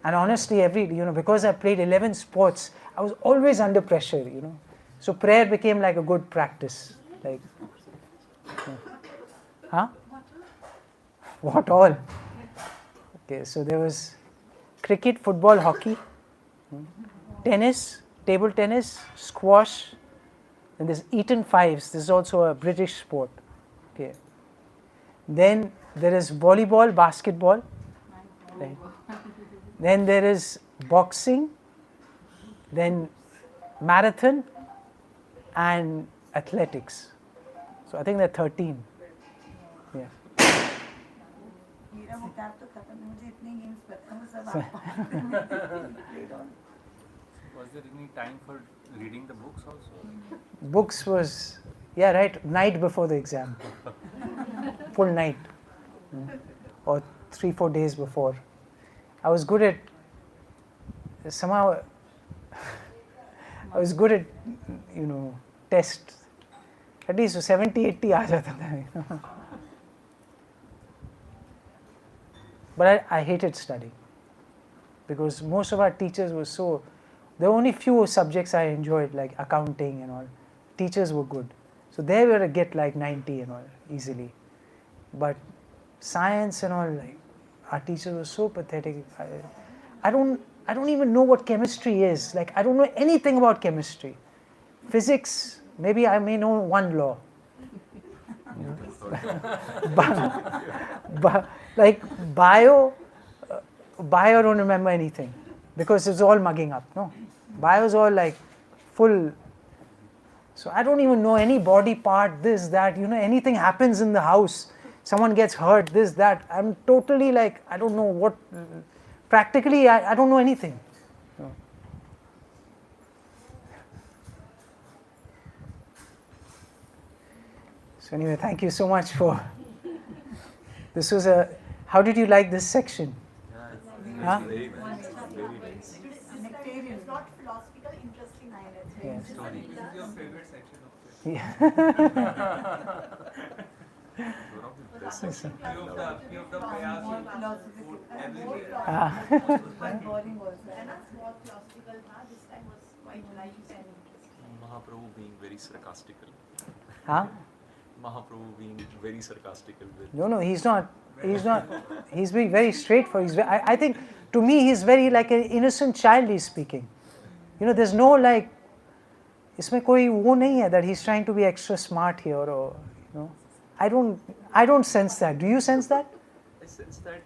And honestly, because I played 11 sports, I was always under pressure, So prayer became like a good practice. What all? Okay, so there was cricket, football, hockey, tennis, table tennis, squash, and there's Eton Fives. This is also a British sport. Okay. Then there is volleyball, basketball. Right. Then there is boxing, then marathon, and athletics. So I think there are 13. Yeah. मेरा किताब तो खत्म है, मुझे इतने games पता है, वो सब आप played on. Was there any time for reading the books also? Books was, yeah, right, night before the exam. Full night. Or 3-4 days before. I was good at, somehow, I was good at, test. At least 70-80 aa jata tha. But I hated studying. Because most of our teachers were so, there were only few subjects I enjoyed, like accounting and all. Teachers were good. So they were to get like 90 and all, easily. But science and all, like, our teachers were so pathetic. I don't even know what chemistry is. Like, I don't know anything about chemistry. Physics, maybe I may know one law. Like bio, I don't remember anything because it's all mugging up. No, bio is all like full. So I don't even know any body part, this, that. Anything happens in the house, someone gets hurt, this, that. I'm totally like, I don't know what. Practically, I don't know anything. No. So anyway, thank you so much for. This was a. How did you like this section? Huh? Very nice. Very nice. Nectarian, not philosophical, interesting either. Yes. Story. This is your favorite section of it. Yeah. One of the best sections. I Few of love the prayas More will philosophical. put everything. But boring also. And a small philosophical tha, this time was quite light and interesting. Mahaprabhu being very sarcastical. Huh? Mahaprabhu being very sarcastical with. No, he's not. He's being very straightforward. I think, to me, he's very like an innocent child he's speaking. There's no like, इसमें कोई वो नहीं है that he's trying to be extra smart here or, I don't sense that. Do you sense that? I sense that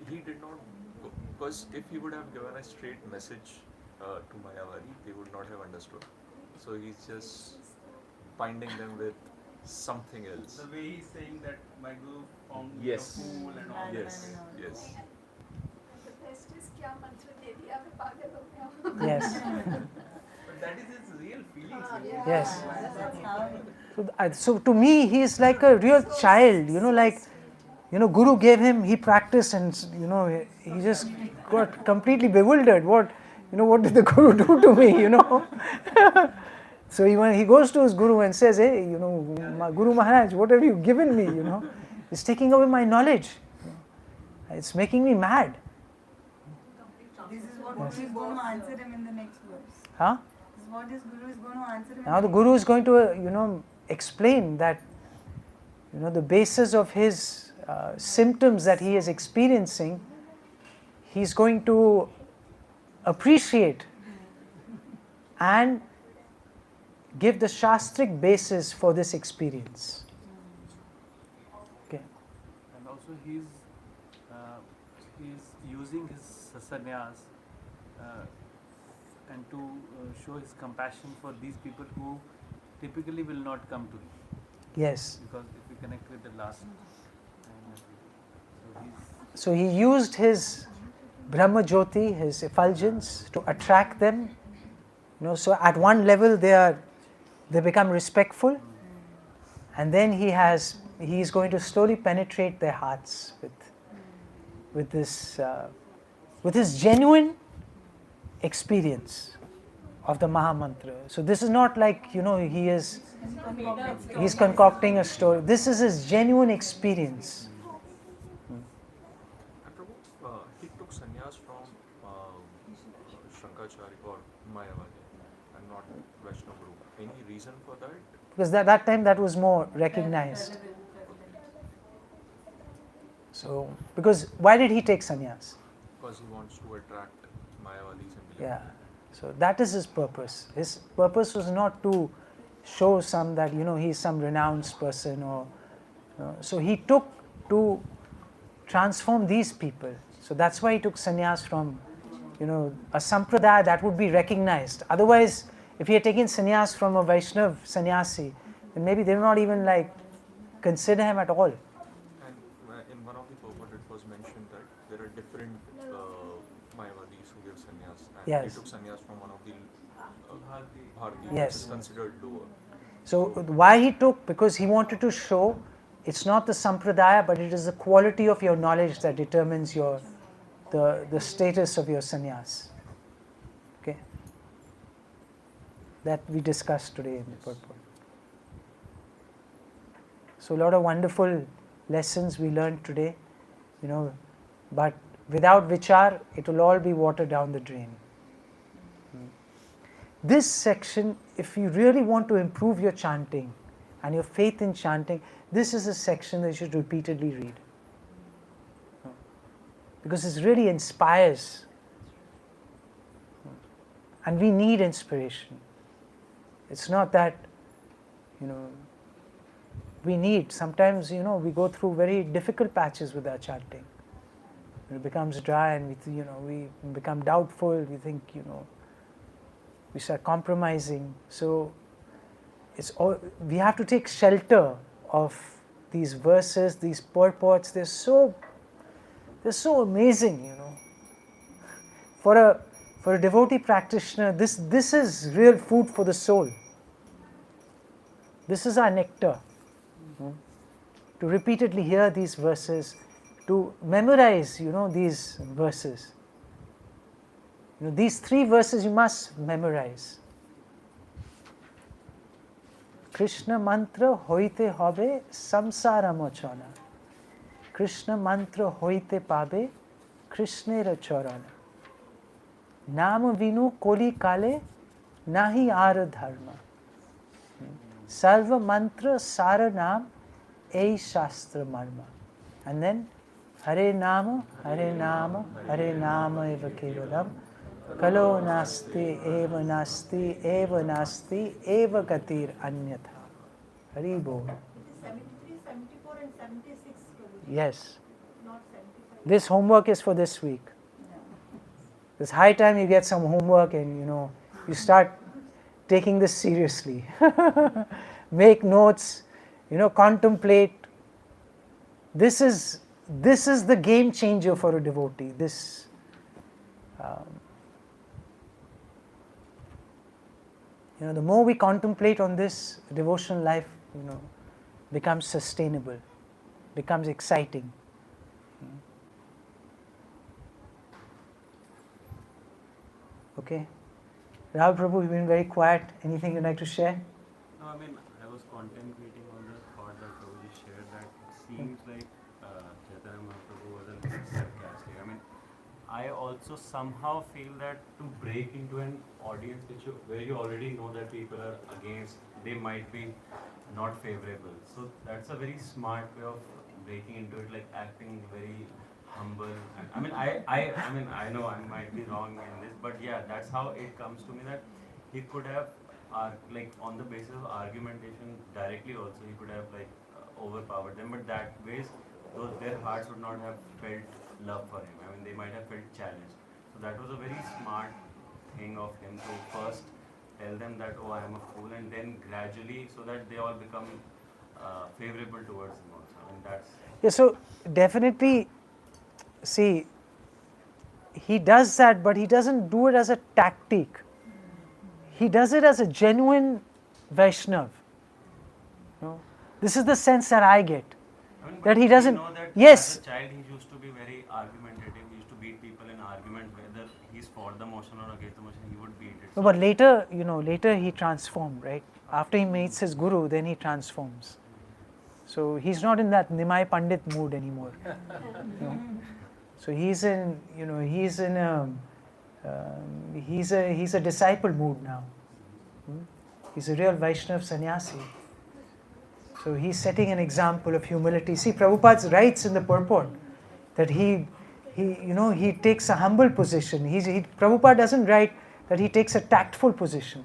he did not, because if he would have given a straight message to Mayavadi, they would not have understood. So he's just binding them with something else. The way he's saying that my guru found Yes. the fool and all Yes, that. yes. The best is क्या मंत्र दे दिया मैं पागल हो गया. Yes. But that is his real feelings. Yes. That's how So to me, he's like a real child. Like, Guru gave him, he practiced, and he just got completely bewildered. What did the Guru do to me? So he goes to his Guru and says, hey, Guru Maharaj, what have you given me? It's taking away my knowledge. It's making me mad. this is what Guru is going to answer him in the next verse. Huh? This is what his Guru is going to answer him. Now the Guru is going to, explain that, the basis of his symptoms that he is experiencing, he's going to appreciate and give the Shastric basis for this experience. Okay. And also he's using his sannyas and to show his compassion for these people who typically will not come to him. Yes. Because if we connect with the last, So he used his Brahma Jyoti, his effulgence, to attract them. So at one level they become respectful, and then he's going to slowly penetrate their hearts with his genuine experience of the Maha Mantra. So this is not like he's concocting a story. This is his genuine experience. Prabhu, he took sannyas from Shankacharya or Mayavadi and not Vaishnava Guru. Any reason for that? Because that time that was more recognized. So, because why did he take sannyas? Because he wants to attract Mayavadis and Yeah. So that is his purpose. His purpose was not to show some that, he's some renounced person or, so he took to transform these people. So that's why he took sannyas from, a sampradaya that would be recognized. Otherwise, if he had taken sannyas from a Vaishnav sannyasi, then maybe they would not even consider him at all. And in one of the purport it was mentioned that there are different Mayavadis who give sannyas. And Yes. he took sannyas from one of the Bharti, Yes. which is considered lower. So why he took? Because he wanted to show it's not the sampradaya, but it is the quality of your knowledge that determines the status of your sannyas. Okay? That we discussed today in the purport. So a lot of wonderful lessons we learned today, but without vichar, it will all be water down the drain. This section, if you really want to improve your chanting and your faith in chanting, this is a section that you should repeatedly read. Because it really inspires. And we need inspiration. It's not that, we need, sometimes, we go through very difficult patches with our chanting. It becomes dry and we become doubtful, we think, we start compromising. So we have to take shelter of these verses, these purports. They're so amazing, For a devotee practitioner, this is real food for the soul. This is our nectar. To repeatedly hear these verses, to memorize, these verses. These 3 verses you must memorize. Krishna mantra hoite hobe samsara mochana. Krishna mantra hoite pabe Krishnera charana. Nam vinu koli kale nahi ara dharma. Sarva mantra sara nam ei shastra marma. And then Hare Nama, Hare Nama, Hare Nama eva kevalam. Kalo nasti, eva nasti, eva nasti, eva gatir anyatha. Hari Bol. 73, 74 and 76. Yes. Not 75. This homework is for this week. It's high time you get some homework and you start taking this seriously. Make notes, contemplate. This is the game changer for a devotee. The more we contemplate on this, devotional life, becomes sustainable, becomes exciting. Okay. Rahul Prabhu, you've been very quiet. Anything you'd like to share? No, I was contemplating on the thought that Prabhuji shared that it seems like Chaitanya Mahaprabhu was a little sarcastic. I also somehow feel that to break into an audience where you already know that people are against, they might be not favorable. So that's a very smart way of breaking into it, like acting very humble. I know I might be wrong in this, but yeah, that's how it comes to me that he could have, on the basis of argumentation directly also, he could have overpowered them, but that ways, their hearts would not have felt love for him. They might have felt challenged. So that was a very smart thing of him to first tell them that, oh, I am a fool, and then gradually, so that they all become favorable towards him also. Yeah, so definitely, see, he does that, but he doesn't do it as a tactic. He does it as a genuine Vaishnav. This is the sense that I get. That he doesn't. You know that yes. As a child, he used to be very argumentative. He used to beat people in argument, whether he's for the motion or against the motion, he would beat it. No, but later he transformed, right? After he meets his guru, then he transforms. So he's not in that Nimai Pandit mood anymore. So he's a disciple mood now. He's a real Vaishnav sannyasi. So he's setting an example of humility. See, Prabhupada writes in the purport that he takes a humble position. Prabhupada doesn't write that he takes a tactful position.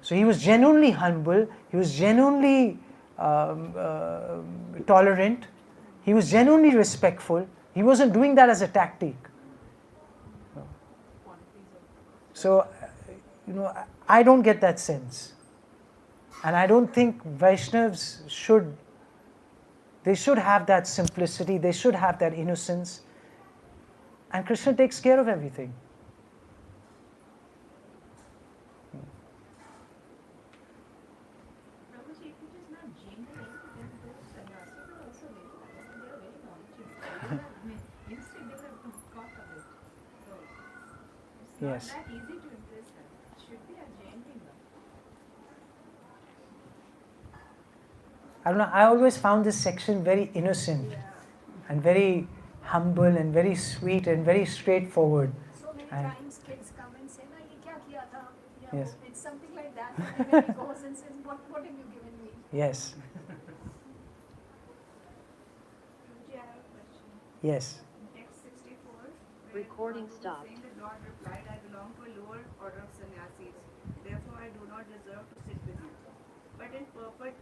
So he was genuinely humble, he was genuinely tolerant, he was genuinely respectful. He wasn't doing that as a tactic. So, I don't get that sense. And I don't think Vaishnavas should have that simplicity, they should have that innocence. And Krishna takes care of everything. Prabhuji, if it is not genuine, then those sannyasis are also very nice and they are very knowledgeable. Instead, they have got of it. So, it's not Yes. that easy to impress them. It should be a genuine one. I don't know, I always found this section very innocent and very humble and very sweet and very straightforward. So many And- times kids come and say, "Na, ye kya kiya tha?" Yes. It's something like that. And then he goes and says, "What have you given me?" Yes, Prabhuji, I have a question. yes. Text 64. Recording stopped. Saying the Lord replied, I belong to a lower order of sannyasis. Therefore, I do not deserve to sit with you. But in purport,